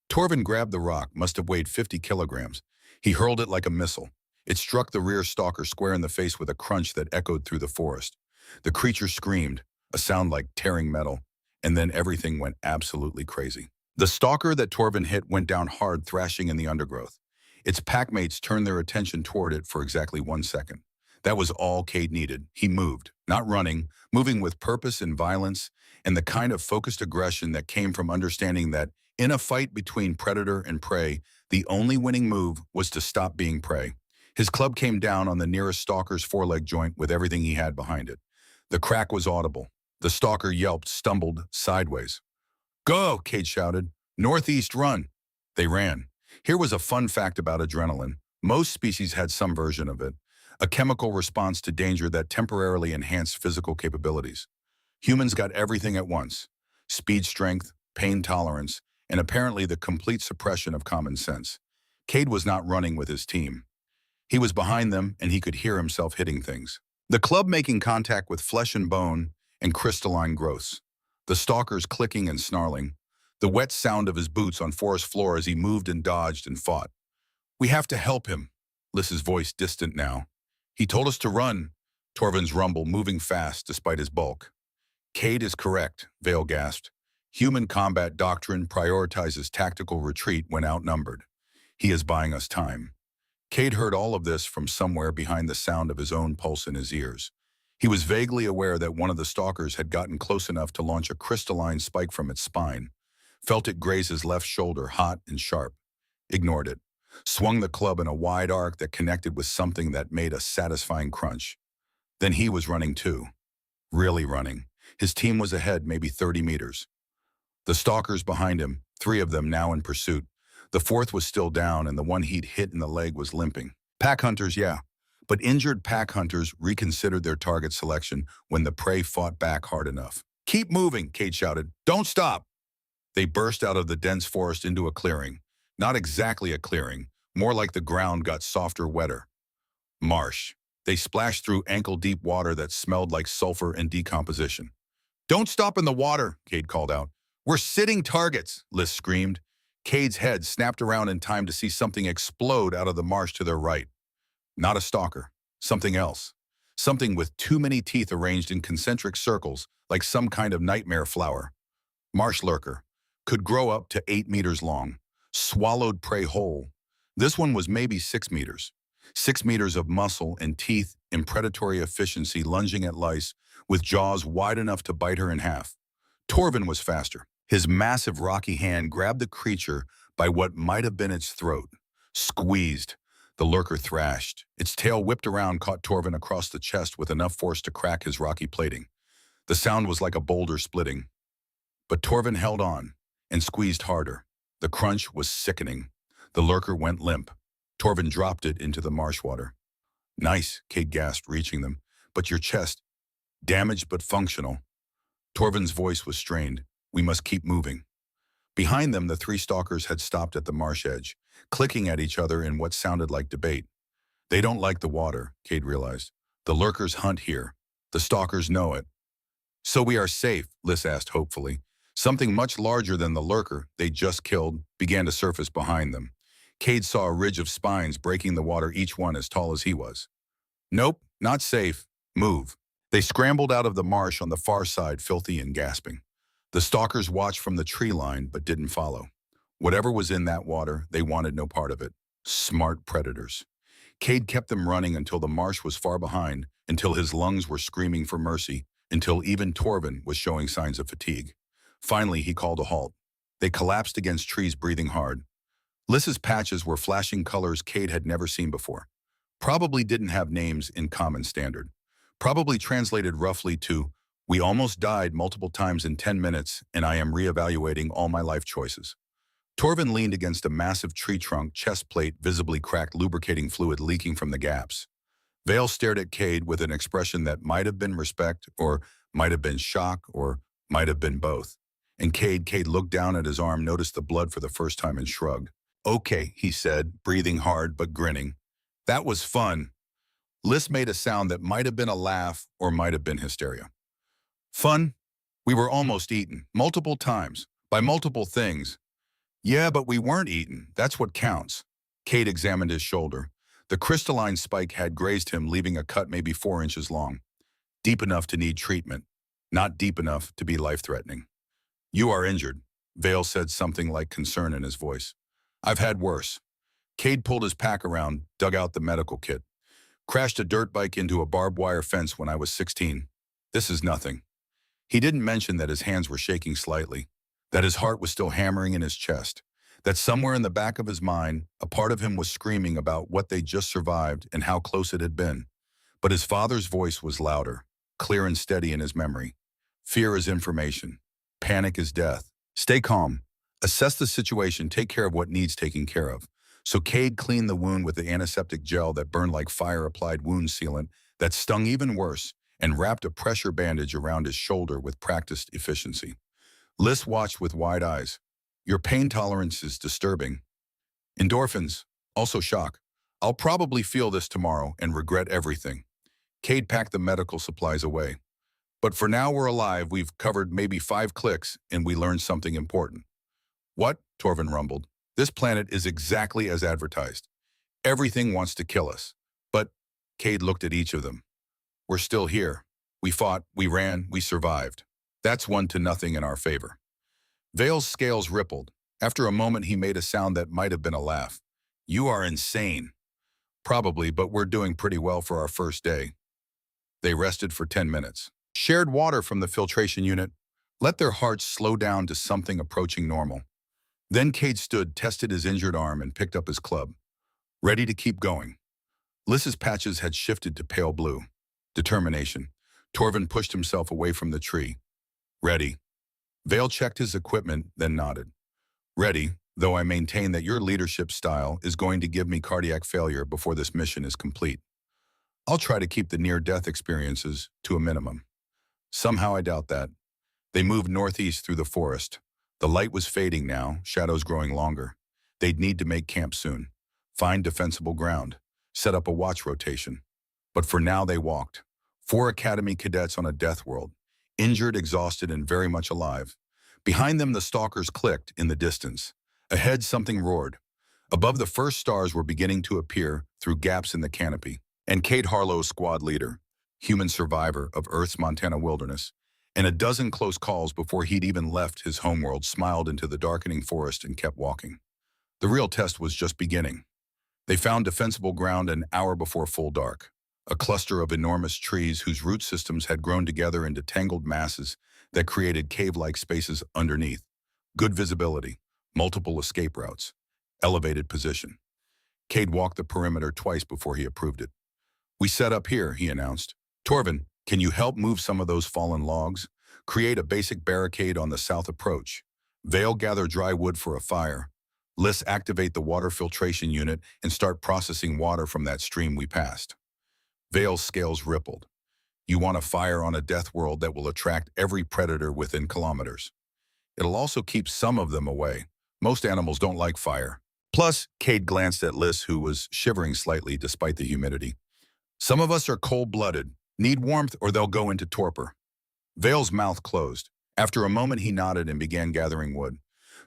Torvin grabbed the rock, must have weighed 50 kilograms. He hurled it like a missile. It struck the rear stalker square in the face with a crunch that echoed through the forest. The creature screamed, a sound like tearing metal, and then everything went absolutely crazy. The stalker that Torvin hit went down hard, thrashing in the undergrowth. Its packmates turned their attention toward it for exactly 1 second. That was all Cade needed. He moved, not running, moving with purpose and violence, and the kind of focused aggression that came from understanding that in a fight between predator and prey, the only winning move was to stop being prey. His club came down on the nearest stalker's foreleg joint with everything he had behind it. The crack was audible. The stalker yelped, stumbled sideways. "Go!" Cade shouted. "Northeast, run!" They ran. Here was a fun fact about adrenaline. Most species had some version of it, a chemical response to danger that temporarily enhanced physical capabilities. Humans got everything at once: speed strength, pain tolerance, and apparently the complete suppression of common sense. Cade was not running with his team. He was behind them, and he could hear himself hitting things. The club making contact with flesh and bone and crystalline growths. The stalkers clicking and snarling. The wet sound of his boots on forest floor as he moved and dodged and fought. "We have to help him." Liss's voice distant now. "He told us to run." Torvin's rumble, moving fast despite his bulk. "Cade is correct," Vale gasped. "Human combat doctrine prioritizes tactical retreat when outnumbered. He is buying us time." Cade heard all of this from somewhere behind the sound of his own pulse in his ears. He was vaguely aware that one of the stalkers had gotten close enough to launch a crystalline spike from its spine. Felt it graze his left shoulder, hot and sharp. Ignored it. Swung the club in a wide arc that connected with something that made a satisfying crunch. Then he was running too. Really running. His team was ahead, maybe 30 meters. The stalkers behind him, 3 of them now in pursuit. The 4th was still down, and the one he'd hit in the leg was limping. Pack hunters, yeah. But injured pack hunters reconsidered their target selection when the prey fought back hard enough. "Keep moving," Cade shouted. "Don't stop." They burst out of the dense forest into a clearing. Not exactly a clearing, more like the ground got softer, wetter. Marsh. They splashed through ankle-deep water that smelled like sulfur and decomposition. "Don't stop in the water," Cade called out. "We're sitting targets," Liz screamed. Cade's head snapped around in time to see something explode out of the marsh to their right. Not a stalker. Something else. Something with too many teeth arranged in concentric circles, like some kind of nightmare flower. Marsh lurker. Could grow up to 8 meters long. Swallowed prey whole. This one was maybe 6 meters. 6 meters of muscle and teeth in predatory efficiency, lunging at lice with jaws wide enough to bite her in half. Torvin was faster. His massive rocky hand grabbed the creature by what might have been its throat. Squeezed. The lurker thrashed. Its tail whipped around, caught Torvin across the chest with enough force to crack his rocky plating. The sound was like a boulder splitting. But Torvin held on and squeezed harder. The crunch was sickening. The lurker went limp. Torvin dropped it into the marsh water. "Nice," Cade gasped, reaching them. "But your chest, damaged but functional." Torvin's voice was strained. "We must keep moving." Behind them, the 3 stalkers had stopped at the marsh edge, clicking at each other in what sounded like debate. They don't like the water, Cade realized. The lurkers hunt here. The stalkers know it. "So we are safe?" Liz asked hopefully. Something much larger than the lurker they just killed began to surface behind them. Cade saw a ridge of spines breaking the water, each one as tall as he was. "Nope, not safe. Move." They scrambled out of the marsh on the far side, filthy and gasping. The stalkers watched from the tree line but didn't follow. Whatever was in that water, they wanted no part of it. Smart predators. Cade kept them running until the marsh was far behind, until his lungs were screaming for mercy, until even Torvin was showing signs of fatigue. Finally, he called a halt. They collapsed against trees, breathing hard. Liss's patches were flashing colors Cade had never seen before. Probably didn't have names in common standard. Probably translated roughly to, "We almost died multiple times in 10 minutes, and I am reevaluating all my life choices." Torvin leaned against a massive tree trunk, chest plate visibly cracked, lubricating fluid leaking from the gaps. Vale stared at Cade with an expression that might have been respect, or might have been shock, or might have been both. And Cade looked down at his arm, noticed the blood for the first time, and shrugged. "Okay," he said, breathing hard but grinning. "That was fun." Liz made a sound that might have been a laugh or might have been hysteria. "Fun? We were almost eaten, multiple times, by multiple things." "Yeah, but we weren't eaten. That's what counts." Cade examined his shoulder. The crystalline spike had grazed him, leaving a cut maybe 4 inches long. Deep enough to need treatment, not deep enough to be life-threatening. "You are injured," Vale said, something like concern in his voice. "I've had worse." Cade pulled his pack around, dug out the medical kit. Crashed a dirt bike into a barbed wire fence when I was 16. This is nothing. He didn't mention that his hands were shaking slightly, that his heart was still hammering in his chest, that somewhere in the back of his mind, a part of him was screaming about what they just survived and how close it had been. But his father's voice was louder, clear and steady in his memory. Fear is information. Panic is death. Stay calm. Assess the situation. Take care of what needs taking care of. So Cade cleaned the wound with the antiseptic gel that burned like fire-applied wound sealant that stung even worse, and wrapped a pressure bandage around his shoulder with practiced efficiency. Liz watched with wide eyes. Your pain tolerance is disturbing. Endorphins, also shock. I'll probably feel this tomorrow and regret everything. Cade packed the medical supplies away. But for now we're alive, we've covered maybe 5 clicks, and we learned something important. What? Torvin rumbled. This planet is exactly as advertised. Everything wants to kill us. But Cade looked at each of them. We're still here. We fought, we ran, we survived. That's 1-0 in our favor. Vale's scales rippled. After a moment, he made a sound that might have been a laugh. You are insane. Probably, but we're doing pretty well for our first day. They rested for 10 minutes. Shared water from the filtration unit. Let their hearts slow down to something approaching normal. Then Cade stood, tested his injured arm, and picked up his club. Ready to keep going. Liz's patches had shifted to pale blue. Determination. Torvin pushed himself away from the tree. Ready. Vale checked his equipment, then nodded. Ready, though I maintain that your leadership style is going to give me cardiac failure before this mission is complete. I'll try to keep the near-death experiences to a minimum. Somehow I doubt that. They moved northeast through the forest. The light was fading now, shadows growing longer. They'd need to make camp soon. Find defensible ground. Set up a watch rotation. But for now they walked. 4 Academy cadets on a Deathworld. Injured, exhausted, and very much alive. Behind them the stalkers clicked in the distance. Ahead something roared. Above the first stars were beginning to appear through gaps in the canopy. And Cade Harlow's squad leader, human survivor of Earth's Montana wilderness, and a dozen close calls before he'd even left his homeworld, smiled into the darkening forest and kept walking. The real test was just beginning. They found defensible ground an hour before full dark. A cluster of enormous trees whose root systems had grown together into tangled masses that created cave-like spaces underneath. Good visibility, multiple escape routes, elevated position. Cade walked the perimeter twice before he approved it. We set up here, he announced. Torvin, can you help move some of those fallen logs? Create a basic barricade on the south approach. Vale, gather dry wood for a fire. Liz, activate the water filtration unit and start processing water from that stream we passed. Vale's scales rippled. You want a fire on a Deathworld that will attract every predator within kilometers. It'll also keep some of them away. Most animals don't like fire. Plus, Cade glanced at Liz, who was shivering slightly despite the humidity. Some of us are cold-blooded, need warmth, or they'll go into torpor. Vale's mouth closed. After a moment, he nodded and began gathering wood.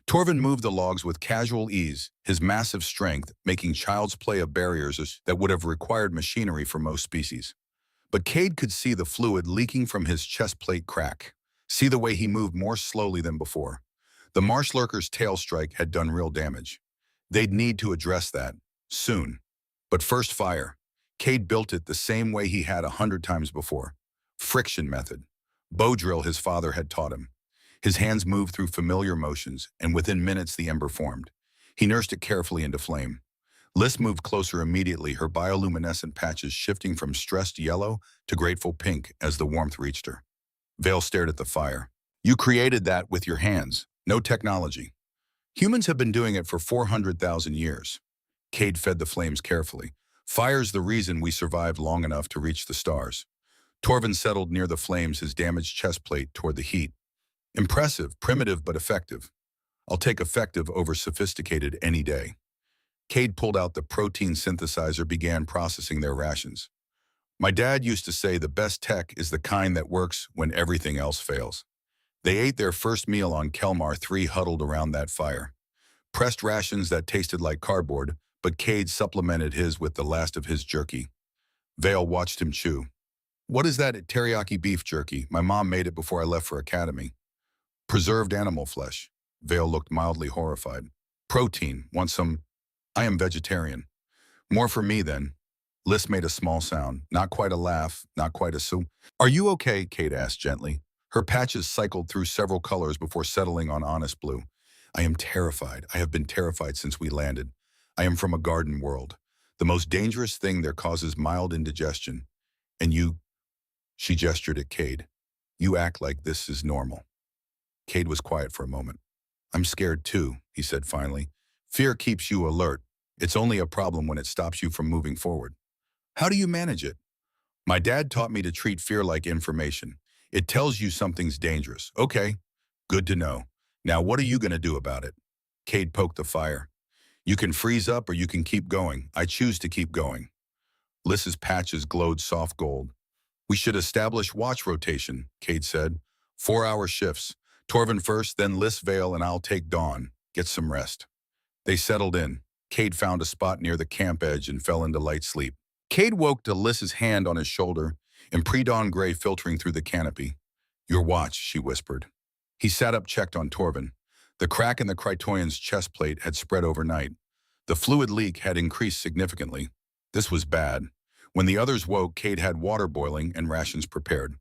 Torvin moved the logs with casual ease, his massive strength making child's play of barriers that would have required machinery for most species. But Cade could see the fluid leaking from his chest plate crack, see the way he moved more slowly than before. The marsh lurker's tail strike had done real damage. They'd need to address that, soon. But first, fire. Cade built it the same way he had 100 times before. Friction method. Bow drill his father had taught him. His hands moved through familiar motions, and within minutes the ember formed. He nursed it carefully into flame. Liz moved closer immediately, her bioluminescent patches shifting from stressed yellow to grateful pink as the warmth reached her. Vale stared at the fire. You created that with your hands, no technology. Humans have been doing it for 400,000 years. Cade fed the flames carefully. Fire's the reason we survived long enough to reach the stars. Torvin settled near the flames, his damaged chest plate toward the heat. Impressive, primitive, but effective. I'll take effective over sophisticated any day. Cade pulled out the protein synthesizer, began processing their rations. My dad used to say the best tech is the kind that works when everything else fails. They ate their first meal on Kelmar 3 huddled around that fire. Pressed rations that tasted like cardboard, but Cade supplemented his with the last of his jerky. Vale watched him chew. What is that? Teriyaki beef jerky. My mom made it before I left for academy. Preserved animal flesh. Vale looked mildly horrified. Protein. Want some? I am vegetarian. More for me then. Liz made a small sound, not quite a laugh, not quite a sue. Are you okay? Kate asked gently. Her patches cycled through several colors before settling on honest blue. I am terrified. I have been terrified since we landed. I am from a garden world. The most dangerous thing there causes mild indigestion. And you, she gestured at Cade. You act like this is normal. Cade was quiet for a moment. I'm scared too, he said finally. Fear keeps you alert. It's only a problem when it stops you from moving forward. How do you manage it? My dad taught me to treat fear like information. It tells you something's dangerous. Okay, good to know. Now what are you going to do about it? Cade poked the fire. You can freeze up or you can keep going. I choose to keep going. Liz's patches glowed soft gold. We should establish watch rotation, Cade said. 4-hour shifts. Torvin first, then Liz Vale, and I'll take Dawn. Get some rest. They settled in. Cade found a spot near the camp edge and fell into light sleep. Cade woke to Liz's hand on his shoulder and pre-dawn gray filtering through the canopy. Your watch, she whispered. He sat up, checked on Torvin. The crack in the Krytoian's chest plate had spread overnight. The fluid leak had increased significantly. This was bad. When the others woke, Cade had water boiling and rations prepared.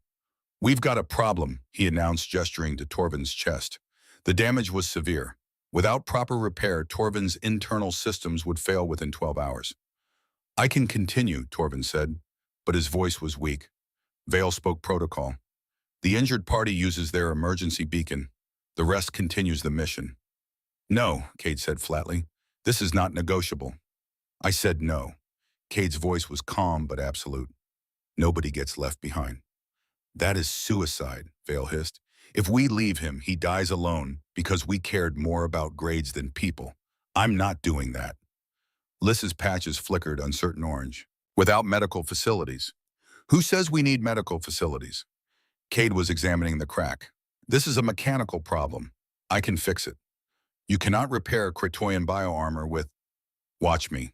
We've got a problem, he announced, gesturing to Torvin's chest. The damage was severe. Without proper repair, Torvin's internal systems would fail within 12 hours. I can continue, Torvin said, but his voice was weak. Vale spoke protocol. The injured party uses their emergency beacon. The rest continues the mission. No, Cade said flatly. This is not negotiable. I said no. Cade's voice was calm but absolute. Nobody gets left behind. That is suicide, Vale hissed. If we leave him, he dies alone because we cared more about grades than people. I'm not doing that. Liz's patches flickered uncertain orange. Without medical facilities. Who says we need medical facilities? Cade was examining the crack. This is a mechanical problem. I can fix it. You cannot repair Krytoian bioarmor with... Watch me.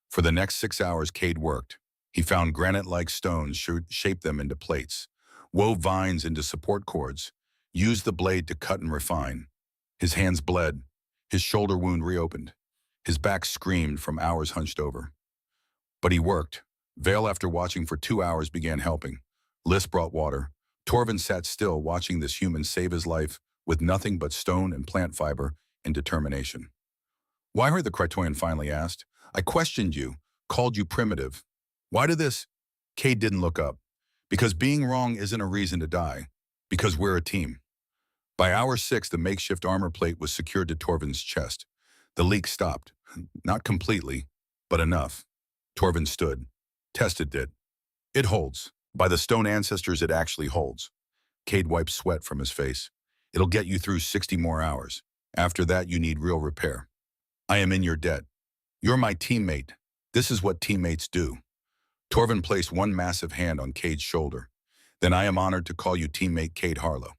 For the next 6 hours, Cade worked. He found granite-like stones, shaped them into plates, wove vines into support cords, used the blade to cut and refine. His hands bled. His shoulder wound reopened. His back screamed from hours hunched over. But he worked. Vale, after watching for 2 hours, began helping. Liz brought water. Torvin sat still, watching this human save his life with nothing but stone and plant fiber and determination. Why her? The Krytoian finally asked. I questioned you, called you primitive. Why did this? Cade didn't look up. Because being wrong isn't a reason to die. Because we're a team. By hour 6, the makeshift armor plate was secured to Torvin's chest. The leak stopped. Not completely, but enough. Torvin stood. Tested it. It holds. By the stone ancestors, it actually holds. Cade wiped sweat from his face. It'll get you through 60 more hours. After that, you need real repair. I am in your debt. You're my teammate. This is what teammates do. Torvin placed one massive hand on Cade's shoulder. Then I am honored to call you teammate Cade Harlow.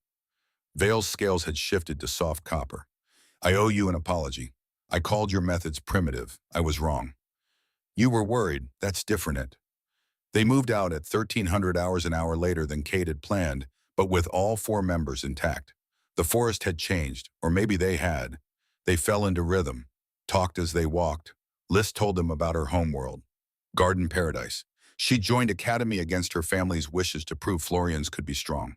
Vale's scales had shifted to soft copper. I owe you an apology. I called your methods primitive. I was wrong. You were worried. That's different. They moved out at 1,300 hours an hour later than Cade had planned, but with all 4 members intact. The forest had changed, or maybe they had. They fell into rhythm, talked as they walked. Liz told them about her homeworld, Garden Paradise. She joined Academy against her family's wishes to prove Florians could be strong.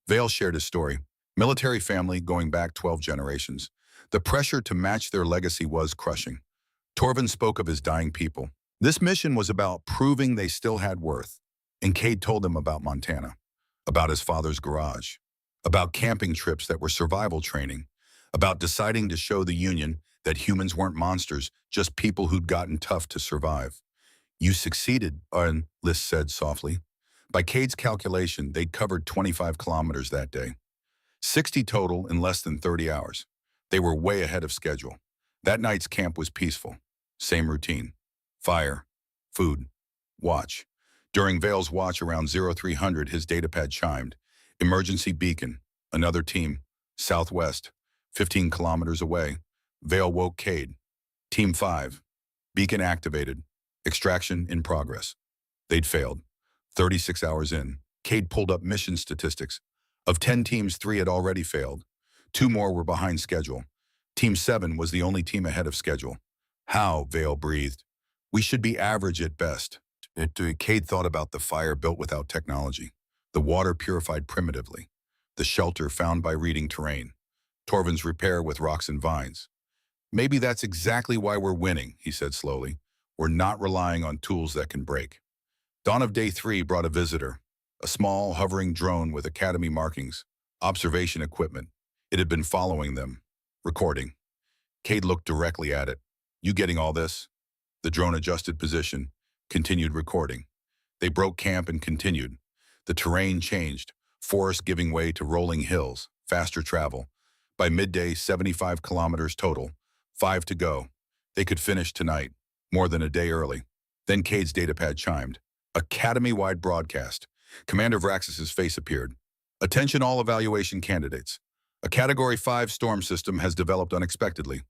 Vale shared his story. Military family going back 12 generations. The pressure to match their legacy was crushing. Torvin spoke of his dying people. This mission was about proving they still had worth. And Cade told them about Montana, about his father's garage, about camping trips that were survival training, about deciding to show the Union that humans weren't monsters, just people who'd gotten tough to survive. You succeeded, Liz said softly. By Cade's calculation, they'd covered 25 kilometers that day. 60 total in less than 30 hours. They were way ahead of schedule. That night's camp was peaceful. Same routine. Fire, food, watch. During Vale's watch around 0300, his datapad chimed. Emergency beacon, another team, southwest, 15 kilometers away. Vale woke Cade. Team 5, beacon activated, extraction in progress. They'd failed. 36 hours in, Cade pulled up mission statistics. Of 10 teams, 3 had already failed. 2 more were behind schedule. Team 7 was the only team ahead of schedule. How? Vale breathed. We should be average at best. Cade thought about the fire built without technology, the water purified primitively, the shelter found by reading terrain, Torvin's repair with rocks and vines. Maybe that's exactly why we're winning, he said slowly. We're not relying on tools that can break. Dawn of day 3 brought a visitor, a small, hovering drone with Academy markings, observation equipment. It had been following them, recording. Cade looked directly at it. You getting all this? The drone adjusted position, continued recording. They broke camp and continued. The terrain changed, forest giving way to rolling hills, faster travel. By midday, 75 kilometers total, 5 to go. They could finish tonight, more than a day early. Then Cade's datapad chimed. Academy-wide broadcast. Commander Vraxis's face appeared. Attention all evaluation candidates. A Category 5 storm system has developed unexpectedly.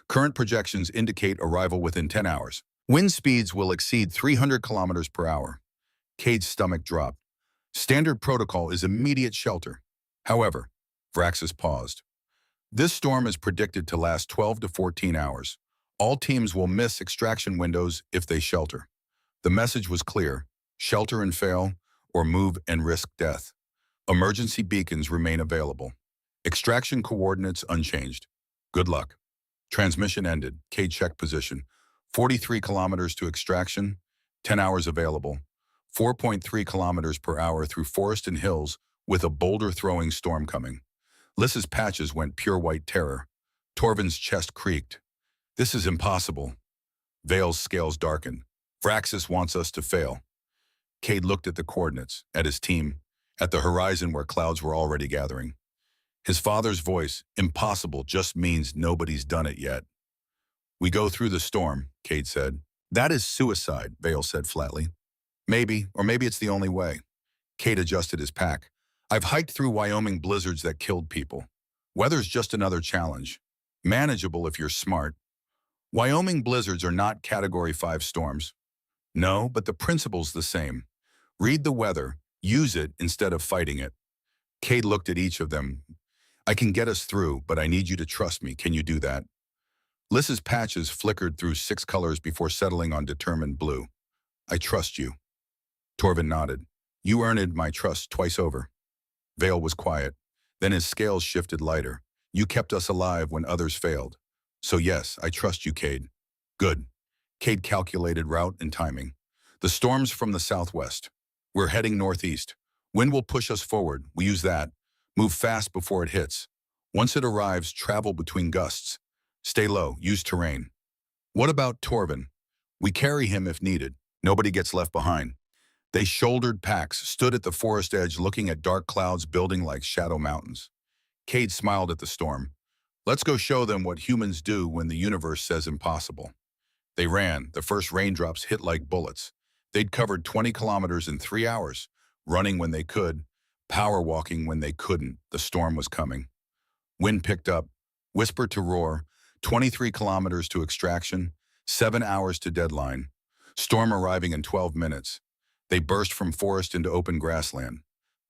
Current projections indicate arrival within 10 hours. Wind speeds will exceed 300 kilometers per hour. Cade's stomach dropped. Standard protocol is immediate shelter. However, Vraxis paused. This storm is predicted to last 12 to 14 hours. All teams will miss extraction windows if they shelter. The message was clear. Shelter and fail, or move and risk death. Emergency beacons remain available. Extraction coordinates unchanged. Good luck. Transmission ended. Cade checked position. 43 kilometers to extraction, 10 hours available. 4.3 kilometers per hour through forest and hills with a boulder-throwing storm coming. Lys's patches went pure white terror. Torvin's chest creaked. This is impossible. Vale's scales darkened. Vraxis wants us to fail. Cade looked at the coordinates, at his team, at the horizon where clouds were already gathering. His father's voice, impossible, just means nobody's done it yet. We go through the storm, Cade said. That is suicide, Vale said flatly. Maybe, or maybe it's the only way. Cade adjusted his pack. I've hiked through Wyoming blizzards that killed people. Weather's just another challenge. Manageable if you're smart. Wyoming blizzards are not Category 5 storms. No, but the principle's the same. Read the weather, use it instead of fighting it. Cade looked at each of them. I can get us through, but I need you to trust me. Can you do that? Lys's patches flickered through 6 colors before settling on determined blue. I trust you. Torvin nodded. You earned my trust twice over. Vale was quiet. Then his scales shifted lighter. You kept us alive when others failed. So yes, I trust you, Cade. Good. Cade calculated route and timing. The storm's from the southwest. We're heading northeast. Wind will push us forward. We use that. Move fast before it hits. Once it arrives, travel between gusts. Stay low. Use terrain. What about Torvin? We carry him if needed. Nobody gets left behind. They shouldered packs, stood at the forest edge looking at dark clouds building like shadow mountains. Cade smiled at the storm. Let's go show them what humans do when the universe says impossible. They ran. The first raindrops hit like bullets. They'd covered 20 kilometers in 3 hours, running when they could, power walking when they couldn't. The storm was coming. Wind picked up, whisper to roar, 23 kilometers to extraction, 7 hours to deadline. Storm arriving in 12 minutes. They burst from forest into open grassland.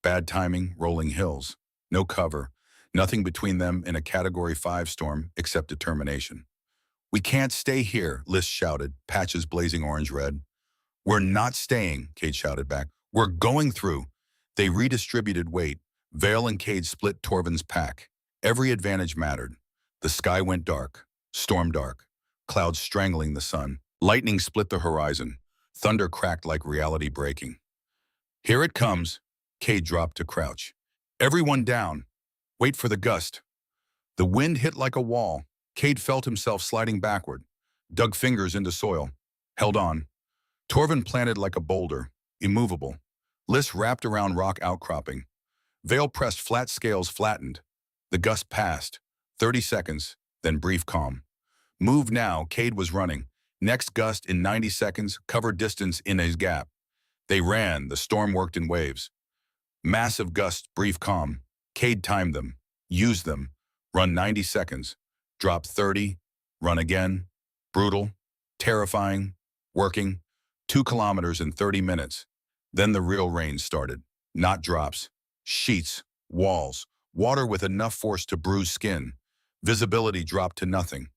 Bad timing, rolling hills. No cover. Nothing between them and a Category 5 storm except determination. We can't stay here, Lys shouted, patches blazing orange-red. We're not staying, Cade shouted back. We're going through. They redistributed weight. Vale and Cade split Torvin's pack. Every advantage mattered. The sky went dark, storm dark, clouds strangling the sun. Lightning split the horizon. Thunder cracked like reality breaking. Here it comes. Cade dropped to crouch. Everyone down. Wait for the gust. The wind hit like a wall. Cade felt himself sliding backward, dug fingers into soil, held on. Torvin planted like a boulder, immovable. Lys wrapped around rock outcropping. Vale pressed flat scales flattened. The gust passed. 30 seconds, then brief calm. Move now, Cade was running. Next gust in 90 seconds, covered distance in his gap. They ran, the storm worked in waves. Massive gusts, brief calm. Cade timed them, used them, run 90 seconds, drop 30, run again. Brutal, terrifying, working, 2 kilometers in 30 minutes. Then the real rain started. Not drops, sheets, walls, water with enough force to bruise skin. Visibility dropped to nothing.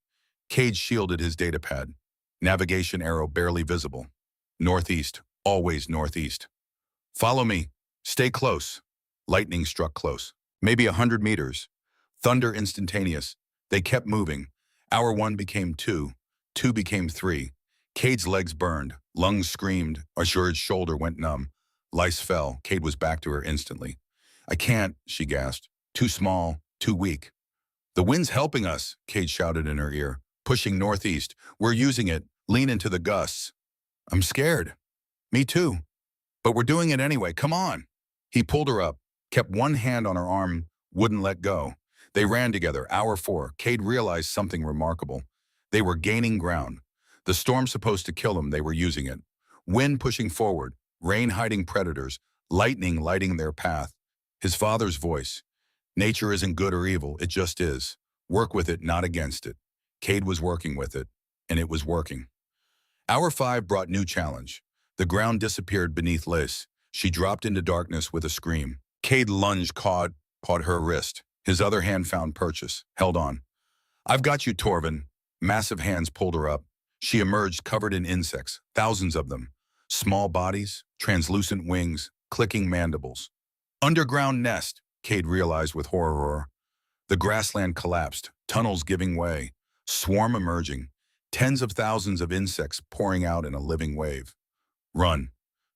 Cade shielded his datapad. Navigation arrow barely visible. Northeast, always northeast. Follow me. Stay close. Lightning struck close. Maybe 100 meters. Thunder instantaneous. They kept moving. Hour 1 became 2. 2 became 3. Cade's legs burned. Lungs screamed. Azure's shoulder went numb. Lice fell. Cade was back to her instantly. I can't, she gasped. Too small, too weak. The wind's helping us, Cade shouted in her ear. Pushing northeast. We're using it. Lean into the gusts. I'm scared. Me too. But we're doing it anyway. Come on. He pulled her up, kept one hand on her arm, wouldn't let go. They ran together. Hour 4. Cade realized something remarkable. They were gaining ground. The storm supposed to kill them, they were using it. Wind pushing forward, rain hiding predators, lightning lighting their path. His father's voice. Nature isn't good or evil, it just is. Work with it, not against it. Cade was working with it, and it was working. Hour 5 brought new challenge. The ground disappeared beneath Liz. She dropped into darkness with a scream. Cade lunged, caught her wrist. His other hand found purchase, held on. I've got you, Torvin. Massive hands pulled her up. She emerged covered in insects, thousands of them. Small bodies, translucent wings, clicking mandibles. Underground nest, Cade realized with horror. The grassland collapsed, tunnels giving way, swarm emerging, tens of thousands of insects pouring out in a living wave. Run.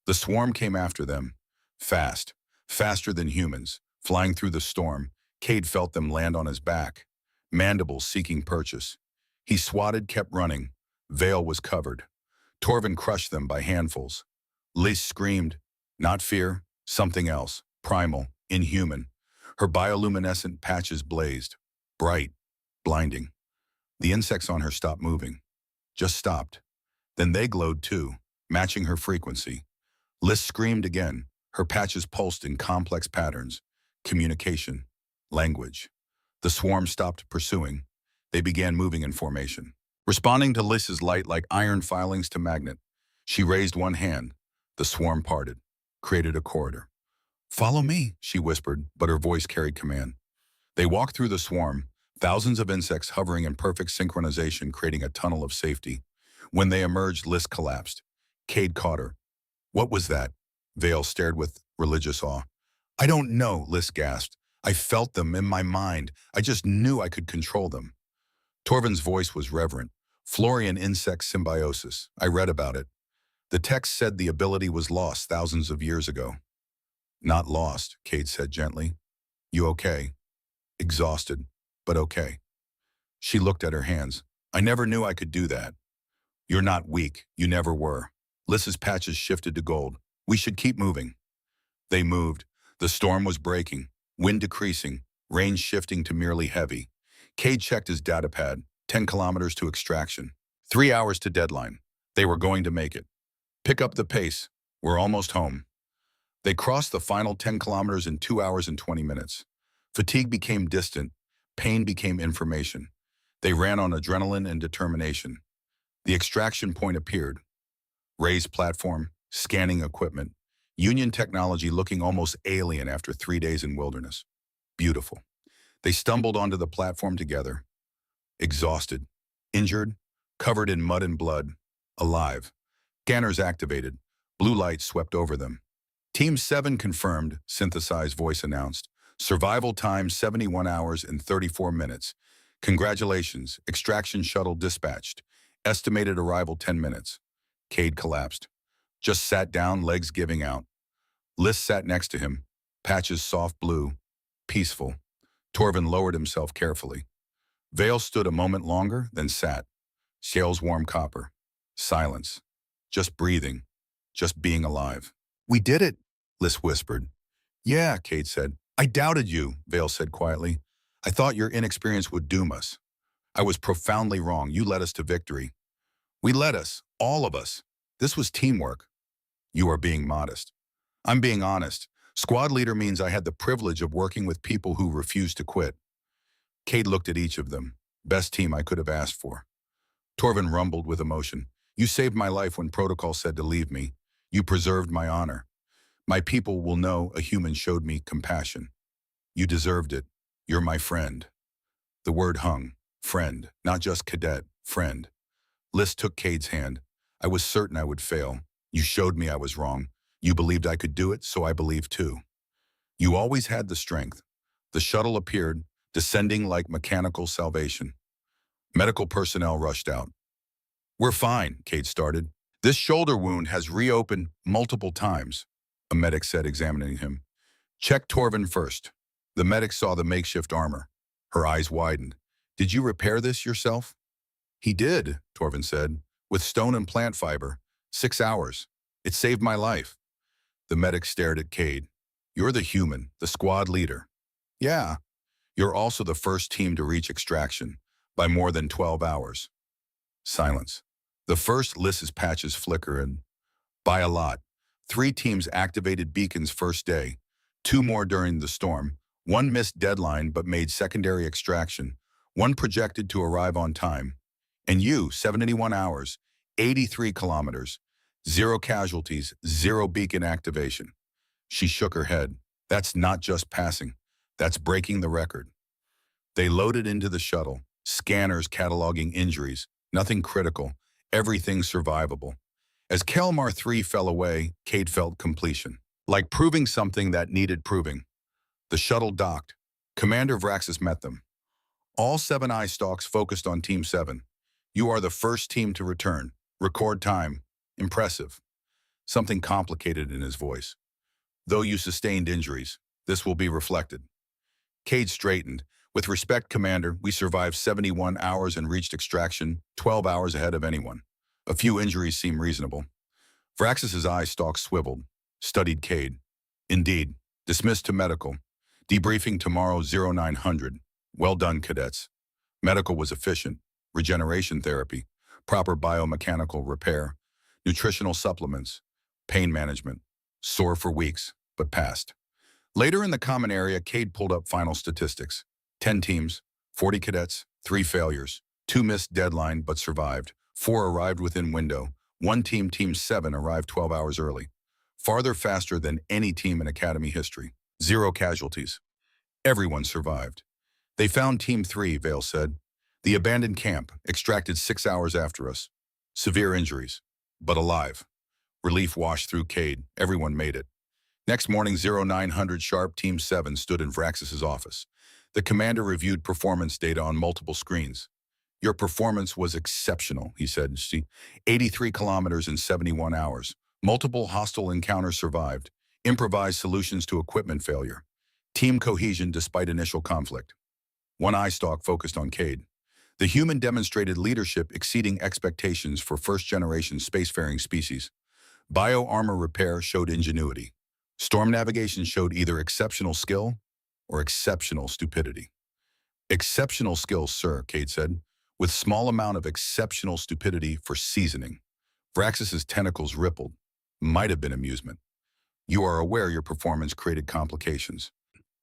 The swarm came after them. Fast, faster than humans, flying through the storm. Cade felt them land on his back, mandibles seeking purchase. He swatted, kept running. Veil was covered. Torvin crushed them by handfuls. Liz screamed, not fear, something else, primal, inhuman. Her bioluminescent patches blazed, bright, blinding. The insects on her stopped moving, just stopped. Then they glowed too, matching her frequency. Liz screamed again. Her patches pulsed in complex patterns. Communication, language. The swarm stopped pursuing. They began moving in formation, responding to Liz's light like iron filings to magnet. She raised one hand. The swarm parted, created a corridor. Follow me, she whispered, but her voice carried command. They walked through the swarm, thousands of insects hovering in perfect synchronization, creating a tunnel of safety. When they emerged, Liz collapsed. Cade caught her. What was that? Vale stared with religious awe. I don't know, Liz gasped. I felt them in my mind. I just knew I could control them. Torvin's voice was reverent. Florian insect symbiosis. I read about it. The text said the ability was lost thousands of years ago. Not lost, Cade said gently. You okay? Exhausted, but okay. She looked at her hands. I never knew I could do that. You're not weak. You never were. Liz's patches shifted to gold. We should keep moving. They moved. The storm was breaking, wind decreasing, rain shifting to merely heavy. Cade checked his datapad, 10 kilometers to extraction, 3 hours to deadline. They were going to make it. Pick up the pace. We're almost home. They crossed the final 10 kilometers in 2 hours and 20 minutes. Fatigue became distant. Pain became information. They ran on adrenaline and determination. The extraction point appeared. Raised platform, scanning equipment, Union technology looking almost alien after 3 days in wilderness. Beautiful. They stumbled onto the platform together. Exhausted, injured, covered in mud and blood, alive. Scanners activated. Blue light swept over them. Team 7 confirmed, synthesized voice announced. Survival time 71 hours and 34 minutes. Congratulations, extraction shuttle dispatched. Estimated arrival 10 minutes. Cade collapsed. Just sat down, legs giving out. Liz sat next to him, patches soft blue, peaceful. Torvin lowered himself carefully. Vale stood a moment longer, then sat. Shale's warm copper. Silence. Just breathing. Just being alive. We did it, Liz whispered. Yeah, Cade said. I doubted you, Vale said quietly. I thought your inexperience would doom us. I was profoundly wrong. You led us to victory. We led us, all of us. This was teamwork. You are being modest. I'm being honest. Squad leader means I had the privilege of working with people who refused to quit. Cade looked at each of them. Best team I could have asked for. Torvin rumbled with emotion. You saved my life when protocol said to leave me. You preserved my honor. My people will know a human showed me compassion. You deserved it. You're my friend. The word hung. Friend, not just cadet, friend. Liz took Cade's hand. I was certain I would fail. You showed me I was wrong. You believed I could do it, so I believed too. You always had the strength. The shuttle appeared, descending like mechanical salvation. Medical personnel rushed out. We're fine, Cade started. This shoulder wound has reopened multiple times, a medic said, examining him. Check Torvin first. The medic saw the makeshift armor. Her eyes widened. Did you repair this yourself? He did, Torvin said, with stone and plant fiber. 6 hours. It saved my life. The medic stared at Cade. You're the human, the squad leader. Yeah. You're also the first team to reach extraction, by more than 12 hours. Silence. The first Lys's patches flicker and, by a lot, 3 teams activated beacons first day, 2 more during the storm, 1 missed deadline but made secondary extraction, 1 projected to arrive on time. And you, 71 hours, 83 kilometers, 0 casualties, 0 beacon activation. She shook her head. That's not just passing. That's breaking the record. They loaded into the shuttle, scanners cataloging injuries, nothing critical, everything survivable. As Kelmar 3 fell away, Cade felt completion, like proving something that needed proving. The shuttle docked. Commander Vraxis met them. All 7 eye stalks focused on Team 7. You are the first team to return. Record time. Impressive. Something complicated in his voice. Though you sustained injuries, this will be reflected. Cade straightened. With respect, Commander, we survived 71 hours and reached extraction 12 hours ahead of anyone. A few injuries seem reasonable. Vraxis's eye stalks swiveled, studied Cade. Indeed. Dismissed to medical. Debriefing tomorrow 0900. Well done, cadets. Medical was efficient. Regeneration therapy, proper biomechanical repair, nutritional supplements, pain management. Sore for weeks, but passed. Later in the common area, Cade pulled up final statistics. 10 teams, 40 cadets, 3 failures, 2 missed deadline but survived, 4 arrived within window, 1 team, Team 7, arrived 12 hours early. Farther faster than any team in Academy history. 0 casualties. Everyone survived. They found Team 3, Vale said. The abandoned camp, extracted 6 hours after us. Severe injuries, but alive. Relief washed through Cade. Everyone made it. Next morning, 0900 sharp, Team 7 stood in Vraxis's office. The commander reviewed performance data on multiple screens. Your performance was exceptional, he said. 83 kilometers in 71 hours. Multiple hostile encounters survived. Improvised solutions to equipment failure. Team cohesion despite initial conflict. 1 eye stalk focused on Cade. The human demonstrated leadership exceeding expectations for first-generation spacefaring species. Bio-armor repair showed ingenuity. Storm navigation showed either exceptional skill or exceptional stupidity. Exceptional skill, sir, Cade said, with small amount of exceptional stupidity for seasoning. Vraxis's tentacles rippled. Might have been amusement. You are aware your performance created complications.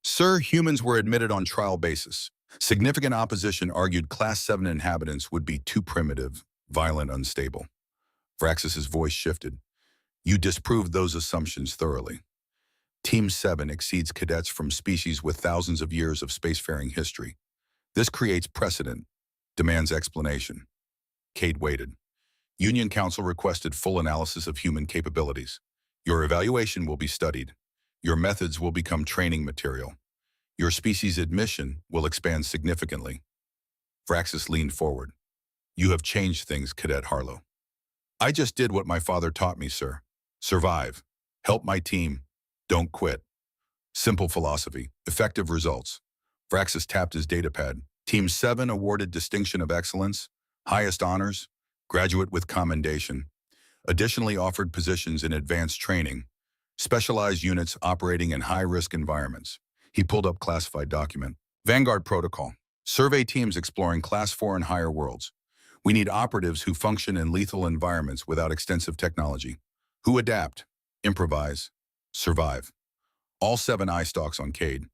Sir, humans were admitted on trial basis. Significant opposition argued Class 7 inhabitants would be too primitive, violent, unstable. Vraxis's voice shifted. You disproved those assumptions thoroughly. Team 7 exceeds cadets from species with thousands of years of spacefaring history. This creates precedent, demands explanation. Cade waited. Union Council requested full analysis of human capabilities. Your evaluation will be studied. Your methods will become training material. Your species' admission will expand significantly. Vraxis leaned forward. You have changed things, Cadet Harlow. I just did what my father taught me, sir. Survive. Help my team. Don't quit. Simple philosophy. Effective results. Vraxis tapped his datapad. Team 7 awarded Distinction of Excellence, highest honors, graduate with commendation. Additionally offered positions in advanced training, specialized units operating in high-risk environments. He pulled up classified document. Vanguard Protocol. Survey teams exploring Class 4 and higher worlds. We need operatives who function in lethal environments without extensive technology. Who adapt, improvise, survive. All 7 eye stalks on Cade.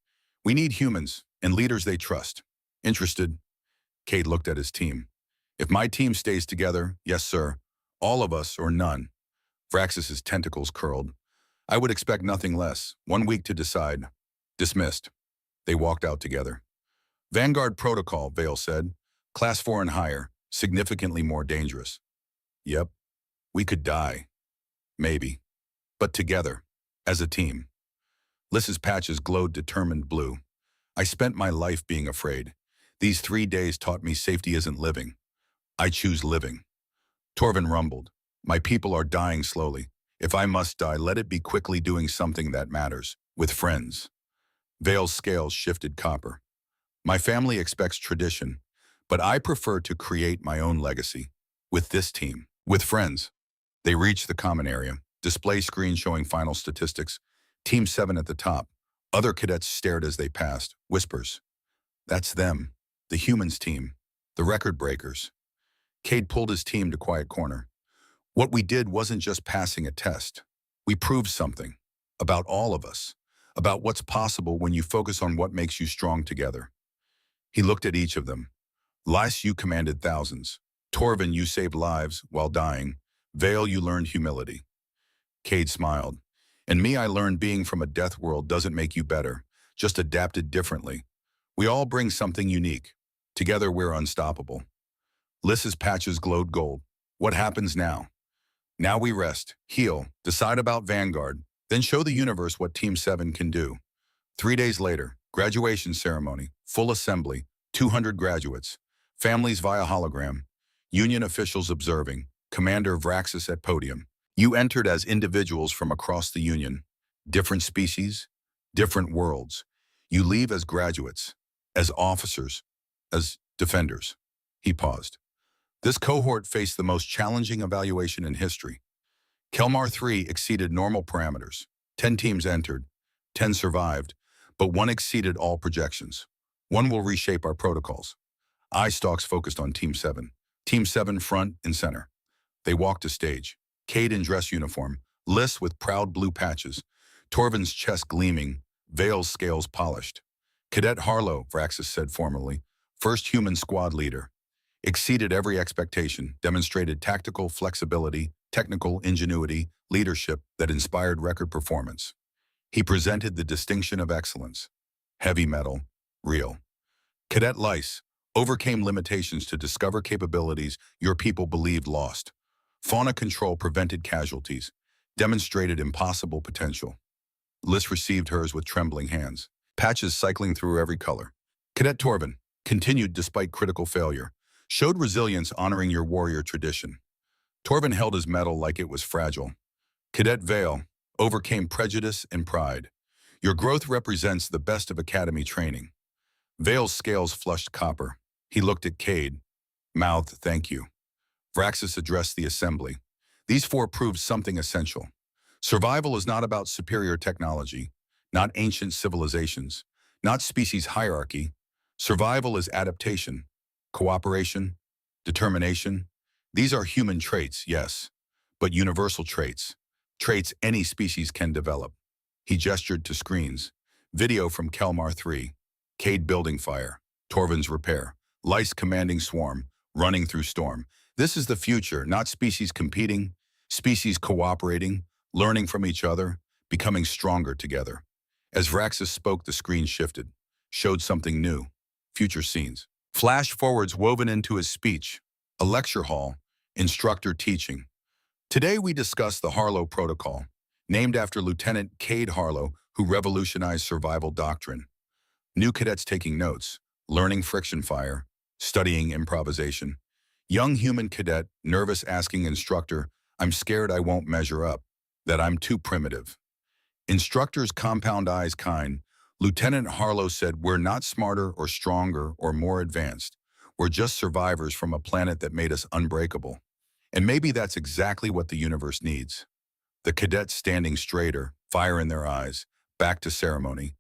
We need humans and leaders they trust. Interested? Cade looked at his team. If my team stays together, yes, sir. All of us or none. Vraxis's tentacles curled. I would expect nothing less. 1 week to decide. Dismissed. They walked out together. Vanguard Protocol, Vale said. Class 4 and higher, significantly more dangerous. Yep, we could die. Maybe. But together, as a team. Liss's patches glowed determined blue. I spent my life being afraid. These 3 days taught me safety isn't living. I choose living. Torvin rumbled. My people are dying slowly. If I must die, let it be quickly doing something that matters, with friends. Vale's scales shifted copper. My family expects tradition, but I prefer to create my own legacy. With this team. With friends. They reached the common area. Display screen showing final statistics. Team 7 at the top. Other cadets stared as they passed. Whispers. That's them. The humans team. The record breakers. Cade pulled his team to quiet corner. What we did wasn't just passing a test. We proved something. About all of us. About what's possible when you focus on what makes you strong together. He looked at each of them. Lys, you commanded thousands. Torvin, you saved lives while dying. Vale, you learned humility. Cade smiled. And me, I learned being from a death world doesn't make you better, just adapted differently. We all bring something unique. Together, we're unstoppable. Lys's patches glowed gold. What happens now? Now we rest, heal, decide about Vanguard, then show the universe what Team 7 can do. 3 days later, graduation ceremony, full assembly, 200 graduates, families via hologram, union officials observing, Commander Vraxis at podium. You entered as individuals from across the Union, different species, different worlds. You leave as graduates, as officers, as defenders. He paused. This cohort faced the most challenging evaluation in history. Kelmar-3 exceeded normal parameters. 10 teams entered, 10 survived, but one exceeded all projections. One will reshape our protocols. Eye stalks focused on Team 7. Team 7 front and center. They walked to stage. Cade in dress uniform, Lys with proud blue patches, Torvin's chest gleaming, Vale's scales polished. Cadet Harlow, Vraxis said formally, first human squad leader. Exceeded every expectation, demonstrated tactical flexibility, technical ingenuity, leadership that inspired record performance. He presented the distinction of excellence. Heavy metal, real. Cadet Lys overcame limitations to discover capabilities your people believed lost. Fauna control prevented casualties, demonstrated impossible potential. Lys received hers with trembling hands, patches cycling through every color. Cadet Torvin continued despite critical failure, showed resilience honoring your warrior tradition. Torvin held his medal like it was fragile. Cadet Vale overcame prejudice and pride. Your growth represents the best of academy training. Vale's scales flushed copper. He looked at Cade. Mouthed, thank you. Vraxis addressed the assembly. These 4 proved something essential. Survival is not about superior technology, not ancient civilizations, not species hierarchy. Survival is adaptation, cooperation, determination. These are human traits, yes, but universal traits. Traits any species can develop. He gestured to screens. Video from Kelmar-3. Cade building fire. Torvin's repair. Lys commanding swarm, running through storm. This is the future, not species competing, species cooperating, learning from each other, becoming stronger together. As Vraxis spoke, the screen shifted, showed something new. Future scenes. Flash forwards woven into his speech. A lecture hall, instructor teaching. Today we discuss the Harlow Protocol, named after Lieutenant Cade Harlow, who revolutionized survival doctrine. New cadets taking notes, learning friction fire, studying improvisation. Young human cadet, nervous asking instructor, I'm scared I won't measure up, that I'm too primitive. Instructor's compound eyes kind. Lieutenant Harlow said, we're not smarter or stronger or more advanced. We're just survivors from a planet that made us unbreakable. And maybe that's exactly what the universe needs. The cadets standing straighter, fire in their eyes, back to ceremony.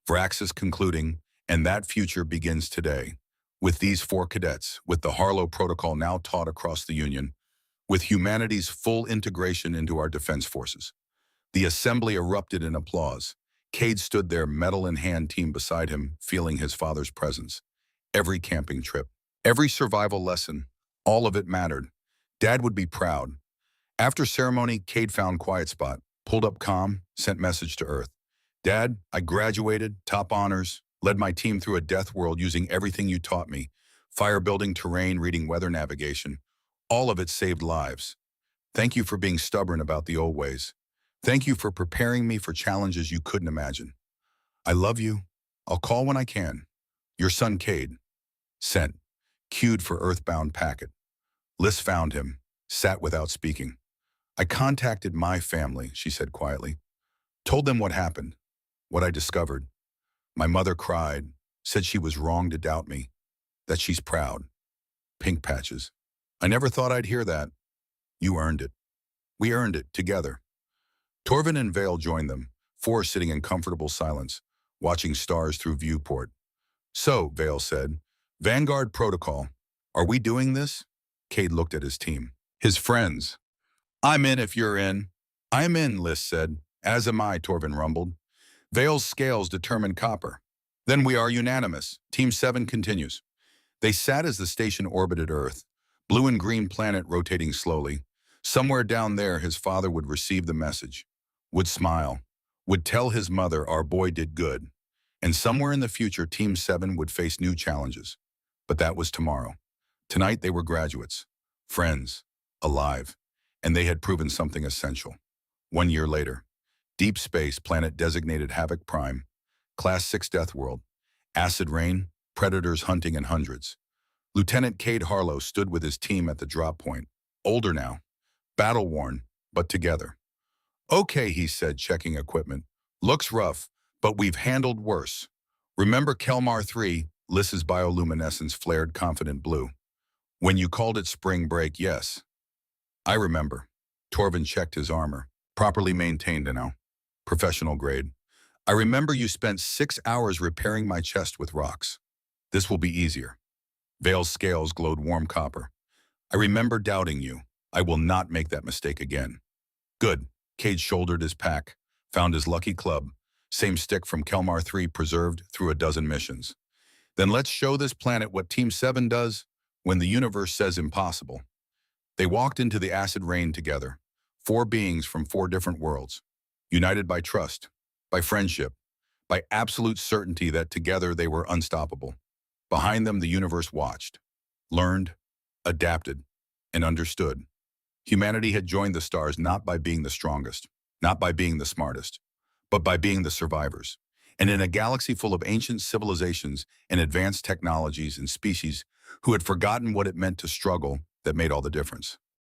Vraxis concluding, and that future begins today. With these 4 cadets, with the Harlow Protocol now taught across the Union, with humanity's full integration into our defense forces. The assembly erupted in applause. Cade stood there, medal in hand, team beside him, feeling his father's presence. Every camping trip, every survival lesson, all of it mattered. Dad would be proud. After ceremony, Cade found quiet spot, pulled up comm, sent message to Earth. Dad, I graduated, top honors, led my team through a death world using everything you taught me. Fire building, terrain, reading weather navigation. All of it saved lives. Thank you for being stubborn about the old ways. Thank you for preparing me for challenges you couldn't imagine. I love you. I'll call when I can. Your son, Cade. Sent. Queued for Earthbound packet. Liz found him. Sat without speaking. I contacted my family, she said quietly. Told them what happened. What I discovered. My mother cried. Said she was wrong to doubt me. That she's proud. Pink patches. I never thought I'd hear that. You earned it. We earned it, together. Torvin and Vale joined them, four sitting in comfortable silence, watching stars through viewport. So, Vale said, Vanguard Protocol. Are we doing this? Cade looked at his team. His friends. I'm in if you're in. I'm in, Liz said. As am I, Torvin rumbled. Vale's scales determined copper. Then we are unanimous. Team 7 continues. They sat as the station orbited Earth, blue and green planet rotating slowly. Somewhere down there, his father would receive the message, would smile, would tell his mother our boy did good. And somewhere in the future, Team 7 would face new challenges. But that was tomorrow. Tonight, they were graduates, friends, alive, and they had proven something essential. 1 year later, deep space planet designated Havoc Prime, Class-6 Deathworld, acid rain, predators hunting in hundreds. Lieutenant Cade Harlow stood with his team at the drop point, older now, battle-worn, but together. Okay, he said, checking equipment. Looks rough, but we've handled worse. Remember Kelmar-3, Liss's bioluminescence flared confident blue. When you called it spring break, yes. I remember. Torvin checked his armor, properly maintained now. Professional grade. I remember you spent 6 hours repairing my chest with rocks. This will be easier. Vale's scales glowed warm copper. I remember doubting you. I will not make that mistake again. Good. Cade shouldered his pack, found his lucky club, same stick from Kelmar-3 preserved through a dozen missions. Then let's show this planet what Team 7 does when the universe says impossible. They walked into the acid rain together, 4 beings from 4 different worlds, united by trust, by friendship, by absolute certainty that together they were unstoppable. Behind them, the universe watched, learned, adapted, and understood. Humanity had joined the stars not by being the strongest, not by being the smartest, but by being the survivors. And in a galaxy full of ancient civilizations and advanced technologies and species who had forgotten what it meant to struggle, that made all the difference.